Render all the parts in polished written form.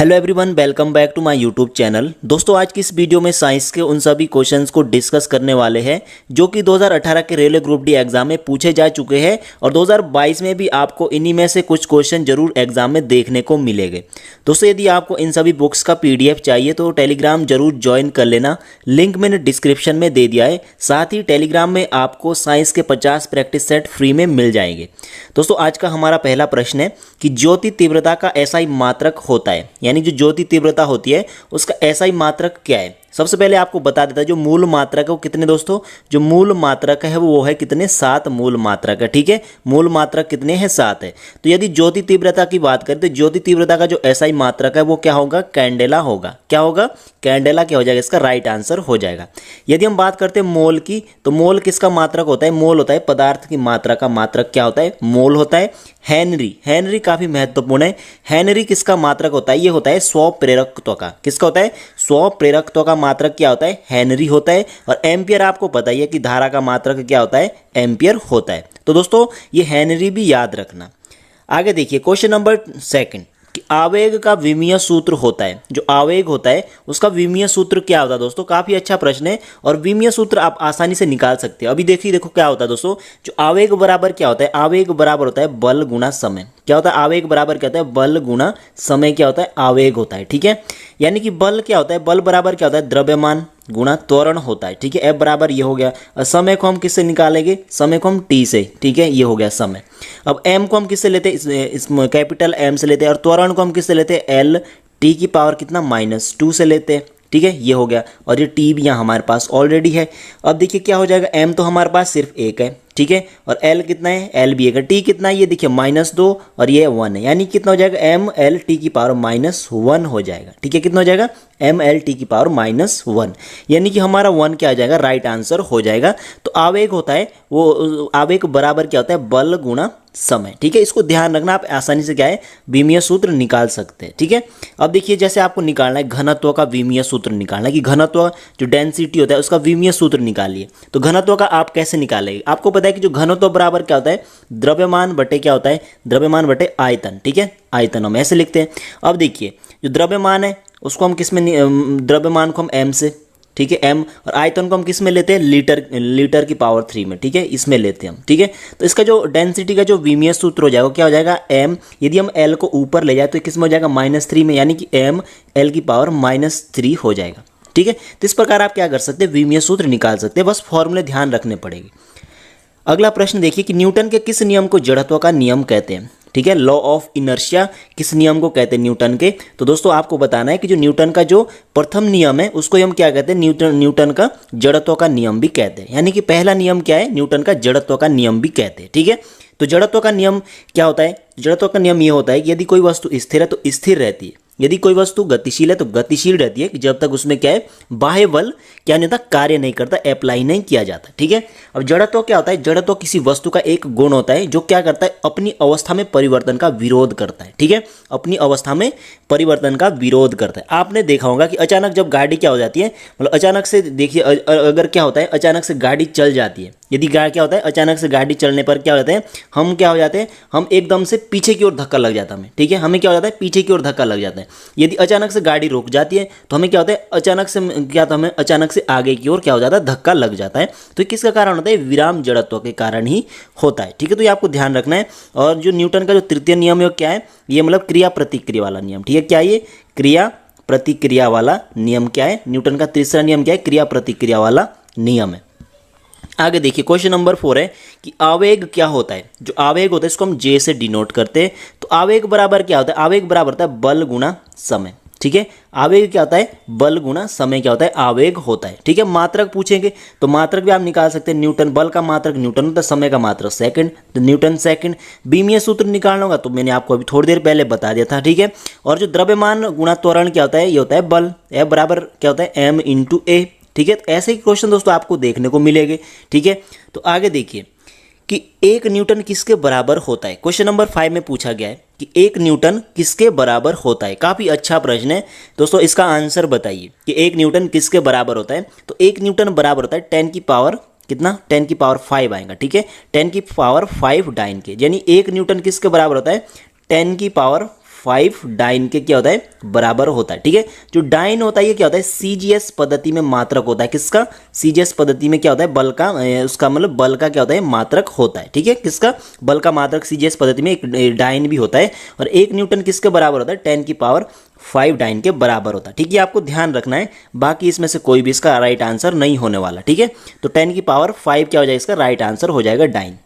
Hello everyone, welcome back to my YouTube channel. दोस्तों, आज की इस वीडियो में साइंस के उन सभी क्वेश्चंस को डिस्कस करने वाले हैं जो कि 2018 के रेलवे ग्रुप डी एग्जाम में पूछे जा चुके हैं और 2022 में भी आपको इन्हीं में से कुछ क्वेश्चन जरूर एग्जाम में देखने को मिलेंगे। दोस्तों, यदि आपको इन सभी बुक्स का PDF चाहिए तो टेलीग्राम जरूर ज्वाइन कर लेना, लिंक मैंने डिस्क्रिप्शन में दे दिया है। साथ ही टेलीग्राम में आपको साइंस के 50 प्रैक्टिस सेट फ्री में मिल जाएंगे। दोस्तों, आज का हमारा पहला प्रश्न है कि ज्योति तीव्रता का SI मात्रक होता है, यानी जो ज्योति तीव्रता होती है उसका SI मात्रक क्या है। सबसे पहले आपको बता देता है जो मूल मात्रक है वो कितने, दोस्तों जो मूल मात्रक है वो है कितने, 7 मूल मात्रक है। ठीक है, मूल मात्रक कितने हैं, 7 है। तो यदि ज्योति तीव्रता की बात करें तो ज्योति तीव्रता का जो SI मात्रक है वो क्या होगा, कैंडेला होगा। क्या होगा, कैंडेला क्या हो जाएगा, इसका राइट आंसर हो जाएगा। यदि हम बात करते हैं मोल की, तो मोल किसका मात्रक होता है, मोल होता है पदार्थ की मात्रा का मात्रक क्या होता है, मोल होता है। हेनरी काफी महत्वपूर्ण है। हेनरी किसका मात्रक होता है, ये होता है स्वप्रेरकत्व का। किसका होता है, स्वप्रेरकत्व का मात्रक क्या होता है, हेनरी होता है। और एम्पियर आपको पता ही है कि धारा का मात्रक क्या होता है, एम्पियर होता है। तो दोस्तों ये हेनरी भी याद रखना। आगे देखिए क्वेश्चन नंबर 2 कि आवेग का विमीय सूत्र होता है, जो आवेग होता है उसका विमीय सूत्र क्या होता है। दोस्तों काफी अच्छा प्रश्न है और विमीय सूत्र आप आसानी से निकाल सकते हो। अभी देखो क्या होता है दोस्तों, जो आवेग बराबर क्या होता है, आवेग बराबर होता है बल गुणा समय। क्या होता है, आवेग बराबर क्या होता है, बल गुणा समय क्या होता है, आवेग होता है। ठीक है, यानी कि बल क्या होता है, बल बराबर क्या होता है, द्रव्यमान गुणा त्वरण होता है। ठीक है, F बराबर ये हो गया। और समय को हम किससे निकालेंगे, समय को हम T से। ठीक है, ये हो गया समय। अब M को हम किससे लेते हैं, इस कैपिटल M से लेते हैं। और त्वरण को हम किससे लेते हैं, L T की पावर कितना, -2 से लेते हैं। ठीक है, ये हो गया। और ये T भी यहाँ हमारे पास ऑलरेडी है। अब देखिए क्या हो जाएगा, M तो हमारे पास सिर्फ 1 है। ठीक है, और L कितना है, L भी 1 है। T कितना है, ये देखिए -2 और ये 1 है, यानी कितना हो जाएगा, ML T की पावर -1 हो जाएगा। ठीक है, कितना हो जाएगा, ML T की पावर -1, यानी कि हमारा 1 क्या आ जाएगा, राइट आंसर हो जाएगा। तो आवेग होता है वो, आवेग बराबर क्या होता है, बल गुणा समय। ठीक है, इसको ध्यान रखना, आप आसानी से क्या है, विमीय सूत्र निकाल सकते हैं। ठीक है, अब देखिए जैसे आपको निकालना है घनत्व का विमीय सूत्र निकालना है कि घनत्व जो डेंसिटी होता है उसका विमीय सूत्र निकालिए। तो घनत्व का आप कैसे निकालेंगे, आपको पता है कि जो घनत्व बराबर क्या होता है, द्रव्यमान बटे क्या होता है, द्रव्यमान बटे आयतन। ठीक है, आयतन हम ऐसे लिखते हैं। अब देखिए जो द्रव्यमान है उसको हम किस में, द्रव्यमान को हम M से, ठीक है M, और आयतन को हम किस में लेते हैं, लीटर की पावर 3 में। ठीक है, इसमें लेते हैं हम। ठीक है, तो इसका जो डेंसिटी का जो विमीय सूत्र हो जाएगा क्या हो जाएगा, M, यदि हम L को ऊपर ले जाए तो किस में हो जाएगा, -3 में, यानी कि M L की पावर -3 हो जाएगा। ठीक है, तो इस प्रकार आप क्या कर सकते हैं, विमीय सूत्र निकाल सकते हैं, बस फॉर्मूले ध्यान रखने पड़ेगी। अगला प्रश्न देखिए कि न्यूटन के किस नियम को जड़त्व का नियम कहते हैं। ठीक है, लॉ ऑफ इनर्शिया किस नियम को कहते हैं, न्यूटन के। तो दोस्तों आपको बताना है कि जो न्यूटन का जो प्रथम नियम है उसको हम क्या कहते हैं, न्यूटन का जड़त्व का नियम भी कहते हैं। यानी कि पहला नियम क्या है, न्यूटन का जड़त्व का नियम भी कहते हैं। ठीक है, तो जड़त्व का नियम क्या होता है, जड़त्व का नियम ये होता है कि यदि कोई वस्तु स्थिर है तो स्थिर रहती है, यदि कोई वस्तु गतिशील है तो गतिशील रहती है, कि जब तक उसमें क्या है, बाह्य बल क्या नहीं होता, कार्य नहीं करता, अप्लाई नहीं किया जाता। ठीक है, अब जड़त्व क्या होता है, जड़त्व किसी वस्तु का एक गुण होता है जो क्या करता है, अपनी अवस्था में परिवर्तन का विरोध करता है। ठीक है, अपनी अवस्था में परिवर्तन का विरोध करता है। आपने देखा होगा कि अचानक जब गाड़ी क्या हो जाती है, मतलब अचानक से देखिए अगर क्या होता है, अचानक से गाड़ी चल जाती है, यदि क्या होता है, अचानक से गाड़ी चलने पर क्या हो जाते हैं, हम क्या हो जाते हैं, हम एकदम से पीछे की ओर धक्का लग जाता है हमें। ठीक है, हमें क्या हो जाता है, पीछे की ओर धक्का लग जाता है। यदि अचानक से गाड़ी रुक जाती है तो हमें क्या होता है, अचानक से क्या, तो हमें अचानक से आगे की ओर क्या हो जाता है, धक्का लग जाता है। तो किसका कारण होता है, विराम जड़त्व के कारण ही होता है। ठीक है, तो ये आपको ध्यान रखना है। और जो न्यूटन का जो तृतीय नियम है वो क्या है, ये मतलब क्रिया प्रतिक्रिया वाला नियम। ठीक है, क्या ये क्रिया प्रतिक्रिया वाला नियम क्या है, न्यूटन का तीसरा नियम क्या है, क्रिया प्रतिक्रिया वाला नियम है। आगे देखिए क्वेश्चन नंबर 4 है कि आवेग क्या होता है। जो आवेग होता है इसको हम J से डिनोट करते हैं। तो आवेग बराबर क्या होता है, आवेग बराबर होता है बल गुणा समय। ठीक है, आवेग क्या होता है, बल गुणा समय क्या होता है, आवेग होता है। ठीक है, मात्रक पूछेंगे तो मात्रक भी आप निकाल सकते हैं। न्यूटन, बल का मात्रक न्यूटन होता है, समय का मात्रक सेकंड, तो न्यूटन सेकंड। विमीय सूत्र निकालना होगा तो मैंने आपको अभी थोड़ी देर पहले बता दिया था। ठीक है, और जो द्रव्यमान गुणा त्वरण क्या होता है, ये होता है बल। F बराबर क्या होता है, M × A। ठीक है, तो ऐसे ही क्वेश्चन दोस्तों आपको देखने को मिलेंगे। ठीक है, तो आगे देखिए कि 1 न्यूटन किसके बराबर होता है। क्वेश्चन नंबर 5 में पूछा गया है कि 1 न्यूटन किसके बराबर होता है। काफी अच्छा प्रश्न है दोस्तों, इसका आंसर बताइए कि 1 न्यूटन किसके बराबर होता है। तो 1 न्यूटन बराबर होता है 10 की पावर कितना, 10 की पावर 5 आएगा। ठीक है, 10 की पावर 5 डाइन के, यानी 1 न्यूटन किसके बराबर होता है, 10 की पावर 5 डाइन के क्या होता है बराबर होता है। ठीक है, जो डाइन होता है ये क्या होता है सीजीएस पद्धति में मात्रक होता है। किसका? सीजीएस पद्धति में क्या होता है बल का, उसका मतलब बल का क्या होता है मात्रक होता है। ठीक है, किसका? बल का मात्रक सीजीएस पद्धति में एक डाइन भी होता है। और 1 न्यूटन किसके बराबर होता है 10⁵ डाइन के बराबर होता है। ठीक है, आपको ध्यान रखना है, बाकी इसमें से कोई भी इसका राइट आंसर नहीं होने वाला। ठीक है, तो 10⁵ क्या हो जाएगा इसका राइट आंसर हो जाएगा डाइन।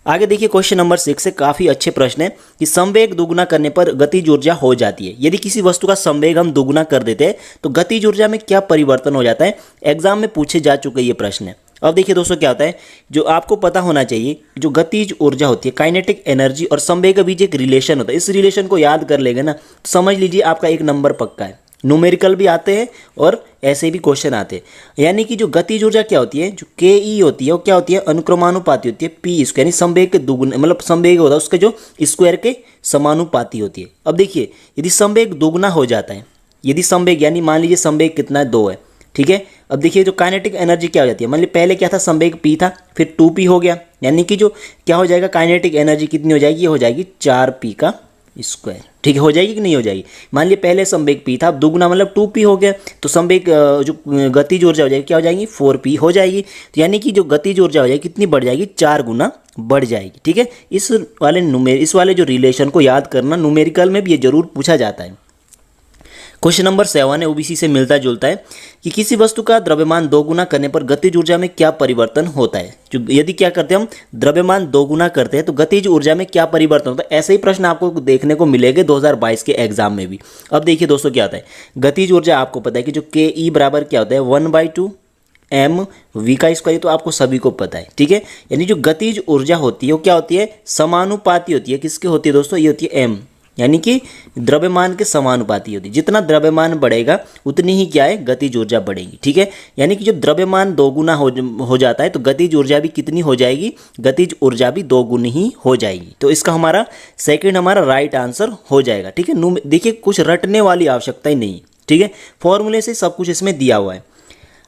आगे देखिए क्वेश्चन नंबर 6 से काफ़ी अच्छे प्रश्न है कि संवेग दोगुना करने पर गतिज ऊर्जा हो जाती है। यदि किसी वस्तु का संवेग हम दोगुना कर देते हैं तो गतिज ऊर्जा में क्या परिवर्तन हो जाता है। एग्जाम में पूछे जा चुके ये प्रश्न है। अब देखिए दोस्तों क्या होता है, जो आपको पता होना चाहिए, जो गतिज ऊर्जा होती है काइनेटिक एनर्जी और संवेग के बीच एक रिलेशन होता है। इस रिलेशन को याद कर लेंगे ना तो समझ लीजिए आपका 1 नंबर पक्का है। न्यूमेरिकल भी आते हैं और ऐसे भी क्वेश्चन आते हैं। यानी कि जो गतिज ऊर्जा क्या होती है, जो के ई होती है वो क्या होती है अनुक्रमानुपाती होती है पी स्क्वायर, यानी संवेग के दुगुने, मतलब संवेग होता है उसके जो स्क्वायर के समानुपाती होती है। अब देखिए यदि संवेग दोगुना हो जाता है, यदि संवेग यानी मान लीजिए संवेग कितना है 2 है। ठीक है, अब देखिए जो काइनेटिक एनर्जी क्या हो जाती है, मान लीजिए पहले क्या था संवेग p था, फिर 2p हो गया, यानी कि जो क्या हो जाएगा काइनेटिक एनर्जी कितनी हो जाएगी, ये हो जाएगी 4p का स्क्वायर। ठीक है, हो जाएगी कि नहीं हो जाएगी। मान लीजिए पहले संवेग p था, अब दुगुना मतलब 2p हो गया, तो संवेग जो गतिज ऊर्जा हो जाएगी क्या हो जाएगी 4p हो जाएगी। तो यानी कि जो गतिज ऊर्जा हो जाएगी कितनी बढ़ जाएगी 4 गुना बढ़ जाएगी। ठीक है, इस वाले जो रिलेशन को याद करना, न्यूमेरिकल में भी ये जरूर पूछा जाता है। क्वेश्चन नंबर 7 है, ओबीसी से मिलता जुलता है कि किसी वस्तु का द्रव्यमान 2 गुना करने पर गतिज ऊर्जा में क्या परिवर्तन होता है। जो यदि क्या करते हैं हम द्रव्यमान 2 गुना करते हैं तो गतिज ऊर्जा में क्या परिवर्तन होता है। ऐसे ही प्रश्न आपको देखने को मिलेंगे 2022 के एग्जाम में भी। अब देखिए दोस्तों क्या होता है, गतिज ऊर्जा आपको पता है कि जो के ई बराबर क्या होता है 1/2 m v का स्क्वायर, तो आपको सभी को पता है। ठीक है, यानी जो गतिज ऊर्जा होती है वो क्या होती है समानुपाती होती है। किसकी होती है दोस्तों, ये होती है m, यानी कि द्रव्यमान के समानुपाती होती है। जितना द्रव्यमान बढ़ेगा उतनी ही क्या है गतिज ऊर्जा बढ़ेगी। ठीक है, यानी कि जब द्रव्यमान 2 गुना हो जाता है तो गतिज ऊर्जा भी कितनी हो जाएगी, गतिज ऊर्जा भी 2 गुनी ही हो जाएगी। तो इसका हमारा सेकंड हमारा राइट आंसर हो जाएगा। ठीक है, देखिए कुछ रटने वाली आवश्यकता ही नहीं। ठीक है, फॉर्मूले से सब कुछ इसमें दिया हुआ है।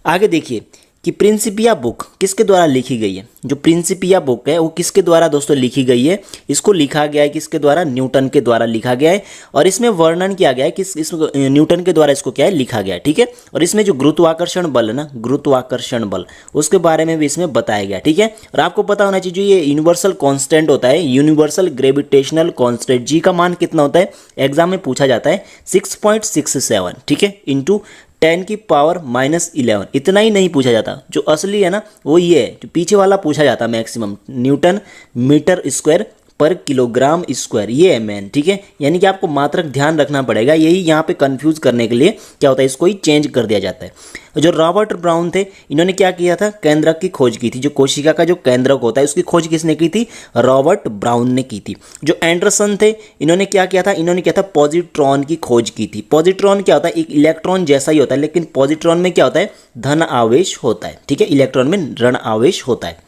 आगे देखिए कि प्रिंसिपिया बुक किसके द्वारा लिखी गई है। जो प्रिंसिपिया बुक है वो किसके द्वारा दोस्तों लिखी गई है, इसको लिखा गया है किसके द्वारा, न्यूटन के द्वारा लिखा गया है। और इसमें वर्णन किया गया है कि न्यूटन के द्वारा इसको क्या है लिखा गया है। ठीक है, और इसमें जो गुरुत्वाकर्षण बल है ना, गुरुत्वाकर्षण बल, उसके बारे में भी इसमें बताया गया। ठीक है, और आपको पता होना चाहिए जो ये यूनिवर्सल कांस्टेंट होता है, यूनिवर्सल ग्रेविटेशनल कांस्टेंट जी का मान कितना होता है, एग्जाम में पूछा जाता है 6.67। ठीक है, इंटू 10⁻11। इतना ही नहीं पूछा जाता, जो असली है ना वो ये है, जो पीछे वाला पूछा जाता मैक्सिमम न्यूटन मीटर स्क्वायर पर किलोग्राम स्क्वायर, ये है मेन। ठीक है, यानी कि आपको मात्रक ध्यान रखना पड़ेगा, यही यहाँ पे कंफ्यूज करने के लिए क्या होता है इसको ही चेंज कर दिया जाता है। जो रॉबर्ट ब्राउन थे इन्होंने क्या किया था, केंद्रक की खोज की थी। जो कोशिका का जो केंद्रक होता है उसकी खोज किसने की थी, रॉबर्ट ब्राउन ने की थी। जो एंडरसन थे इन्होंने क्या किया था, इन्होंने किया था पॉजिट्रॉन की खोज की थी। पॉजिट्रॉन क्या होता है, एक इलेक्ट्रॉन जैसा ही होता है, लेकिन पॉजिट्रॉन में क्या होता है धन आवेश होता है। ठीक है, इलेक्ट्रॉन में ऋण आवेश होता है।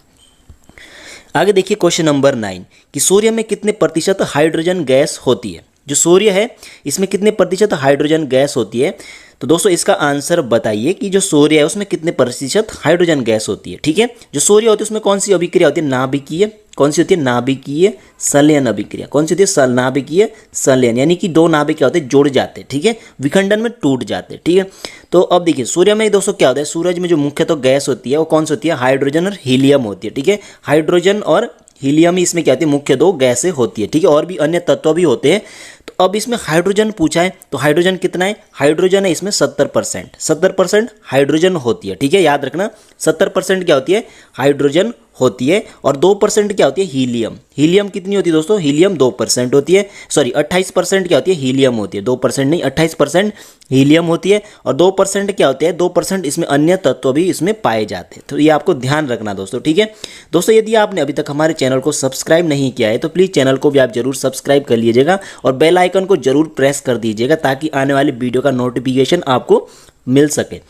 आगे देखिए क्वेश्चन नंबर 9 कि सूर्य में कितने प्रतिशत हाइड्रोजन गैस होती है। जो सूर्य है इसमें कितने प्रतिशत हाइड्रोजन गैस होती है। तो दोस्तों इसका आंसर बताइए कि जो सूर्य है उसमें कितने प्रतिशत हाइड्रोजन गैस होती है। ठीक है, जो सूर्य होती है उसमें कौन सी अभिक्रिया होती है, नाभिकीय। कौन सी होती है, नाभिकीय संलयन अभिक्रिया। कौन सी होती है, नाभिकीय संलयन, यानी कि 2 नाभिक क्या होते हैं जुड़ जाते हैं। ठीक है, विखंडन में टूट जाते हैं। ठीक है, तो अब देखिए सूर्य में दोस्तों क्या होता है, सूरज में जो मुख्य तो गैस होती है वो कौन सी होती है, हाइड्रोजन और हीलियम होती है। ठीक है, हाइड्रोजन और हीलियम ही इसमें क्या होती है मुख्य 2 गैसें होती है। ठीक है, और भी अन्य तत्व भी होते हैं। तो अब इसमें हाइड्रोजन पूछा है, तो हाइड्रोजन कितना है, हाइड्रोजन है इसमें 70%। 70% हाइड्रोजन होती है। ठीक है, याद रखना 70% क्या होती है हाइड्रोजन होती है, और 2% क्या होती है हीलियम। हीलियम कितनी होती है दोस्तों, हीलियम 2% होती है, सॉरी 28% क्या होती है हीलियम होती है, 2% नहीं 28% हीलियम होती है। और 2% क्या होते हैं, 2% इसमें अन्य तत्व भी इसमें पाए जाते हैं। तो ये आपको ध्यान रखना दोस्तों। ठीक है दोस्तों, यदि आपने अभी तक हमारे चैनल को सब्सक्राइब नहीं किया है तो प्लीज़ चैनल को भी आप जरूर सब्सक्राइब कर लीजिएगा और बेल आइकन को जरूर प्रेस कर दीजिएगा ताकि आने वाली वीडियो का नोटिफिकेशन आपको मिल सके।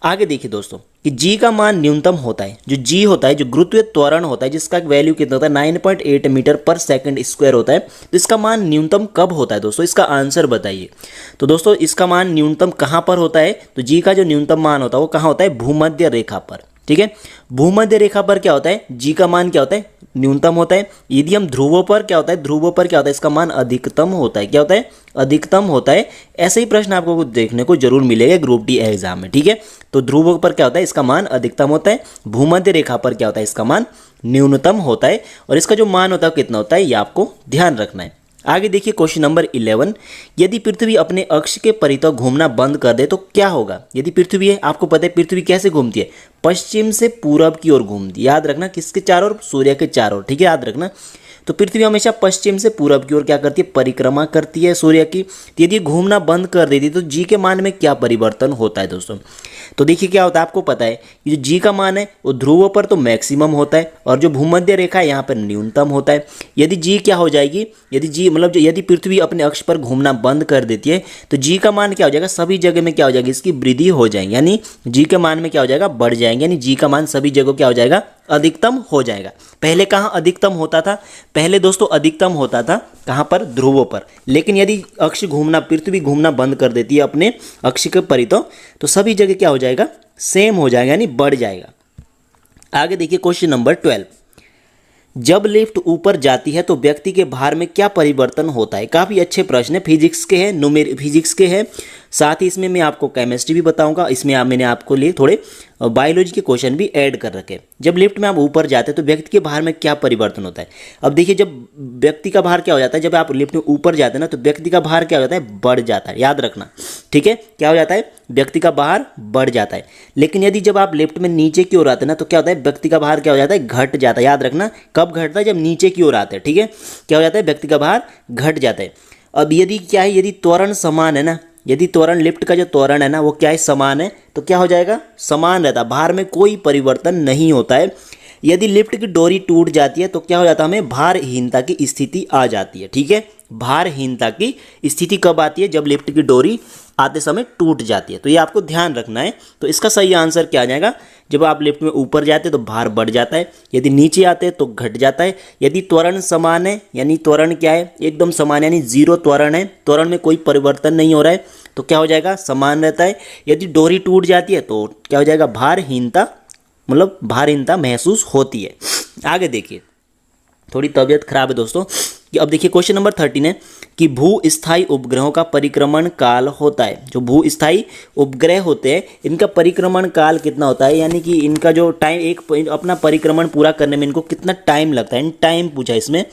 आगे देखिए दोस्तों कि जी का मान न्यूनतम होता है। जो जी होता है, जो गुरुत्वीय त्वरण होता है, जिसका वैल्यू कितना होता है 9.8 मीटर पर सेकंड स्क्वायर होता है, तो इसका मान न्यूनतम कब होता है दोस्तों, इसका आंसर बताइए। तो दोस्तों इसका मान न्यूनतम कहाँ पर होता है, तो जी का जो न्यूनतम मान होता है वो कहाँ होता है, भूमध्य रेखा पर। ठीक है, भूमध्य रेखा पर क्या होता है, जी का मान क्या होता है न्यूनतम होता है। यदि हम ध्रुवों पर क्या होता है, ध्रुवों पर क्या होता है, इसका मान अधिकतम होता है। क्या होता है, अधिकतम होता है। ऐसे ही प्रश्न आपको कुछ देखने को जरूर मिलेगा ग्रुप डी एग्जाम में, ठीक है। तो ध्रुवों पर क्या होता है, इसका मान अधिकतम होता है। भूमध्य रेखा पर क्या होता है, इसका मान न्यूनतम होता है। और इसका जो मान होता है कितना होता है, ये आपको ध्यान रखना है। आगे देखिए क्वेश्चन नंबर 11, यदि पृथ्वी अपने अक्ष के परितः घूमना बंद कर दे तो क्या होगा। यदि पृथ्वी है, आपको पता है पृथ्वी कैसे घूमती है, पश्चिम से पूरब की ओर घूमती है। याद रखना, किसके चारों ओर, सूर्य के चारों ओर, ठीक है, याद रखना। तो पृथ्वी हमेशा पश्चिम से पूरब की ओर क्या करती है, परिक्रमा करती है सूर्य की। तो यदि घूमना बंद कर देती तो जी के मान में क्या परिवर्तन होता है दोस्तों। तो देखिए क्या होता है, आपको पता है कि जो जी का मान है वो ध्रुवों पर तो मैक्सिमम होता है और जो भूमध्य रेखा है यहाँ पर न्यूनतम होता है। यदि जी क्या हो जाएगी, यदि जी मतलब यदि पृथ्वी अपने अक्ष पर घूमना बंद कर देती है तो जी का मान क्या हो जाएगा, सभी जगह में क्या हो जाएगी, इसकी वृद्धि हो जाएगी। यानी जी के मान में क्या हो जाएगा, बढ़ जाएंगे। यानी जी का मान सभी जगह क्या हो जाएगा, अधिकतम हो जाएगा। पहले कहाँ अधिकतम होता था, पहले दोस्तों अधिकतम होता था कहाँ पर, ध्रुवों पर। लेकिन यदि अक्ष घूमना, पृथ्वी घूमना बंद कर देती है अपने अक्ष के परितः तो सभी जगह क्या हो जाएगा, सेम हो जाएगा, यानी बढ़ जाएगा। आगे देखिए क्वेश्चन नंबर 12, जब लिफ्ट ऊपर जाती है तो व्यक्ति के भार में क्या परिवर्तन होता है। काफ़ी अच्छे प्रश्न है, फिजिक्स के हैं, फिजिक्स के हैं, साथ ही इसमें मैं आपको केमिस्ट्री भी बताऊंगा। इसमें मैंने आपको लिए थोड़े बायोलॉजी के क्वेश्चन भी ऐड कर रखे। जब लिफ्ट में आप ऊपर जाते हैं तो व्यक्ति के भार में क्या परिवर्तन होता है। अब देखिए, जब व्यक्ति का भार क्या हो जाता है, जब आप लिफ्ट में ऊपर जाते हैं ना तो व्यक्ति का भार क्या हो जाता है, बढ़ जाता है। याद रखना, ठीक है, क्या हो जाता है, व्यक्ति का भार बढ़ जाता है। लेकिन यदि जब आप लिफ्ट में नीचे की ओर आते हैं ना तो क्या होता है, व्यक्ति का भार क्या हो जाता है, घट जाता है। याद रखना, कब घटता है, जब नीचे की ओर आते हैं, ठीक है, क्या हो जाता है, व्यक्ति का भार घट जाता है। अब यदि क्या है, यदि त्वरण समान है ना, यदि त्वरण, लिफ्ट का जो त्वरण है ना वो क्या है, समान है, तो क्या हो जाएगा, समान रहता है, भार में कोई परिवर्तन नहीं होता है। यदि लिफ्ट की डोरी टूट जाती है तो क्या हो जाता है, हमें भारहीनता की स्थिति आ जाती है, ठीक है। भारहीनता की स्थिति कब आती है, जब लिफ्ट की डोरी आते समय टूट जाती है। तो ये आपको ध्यान रखना है। तो इसका सही आंसर क्या आ जाएगा, जब आप लिफ्ट में ऊपर जाते हैं तो भार बढ़ जाता है, यदि नीचे आते हैं तो घट जाता है। यदि त्वरण समान है, यानी त्वरण क्या है, एकदम समान, यानी जीरो त्वरण है, त्वरण में कोई परिवर्तन नहीं हो रहा है, तो क्या हो जाएगा, समान रहता है। यदि डोरी टूट जाती है तो क्या हो जाएगा, भारहीनता, मतलब भारहीनता महसूस होती है। आगे देखिए, थोड़ी तबीयत खराब है दोस्तों। कि अब देखिए क्वेश्चन नंबर 13 है कि भूस्थायी उपग्रहों का परिक्रमण काल होता है। जो भूस्थायी उपग्रह होते हैं इनका परिक्रमण काल कितना होता है, यानी कि इनका जो टाइम, एक अपना परिक्रमण पूरा करने में इनको कितना टाइम लगता है, टाइम पूछा इसमें।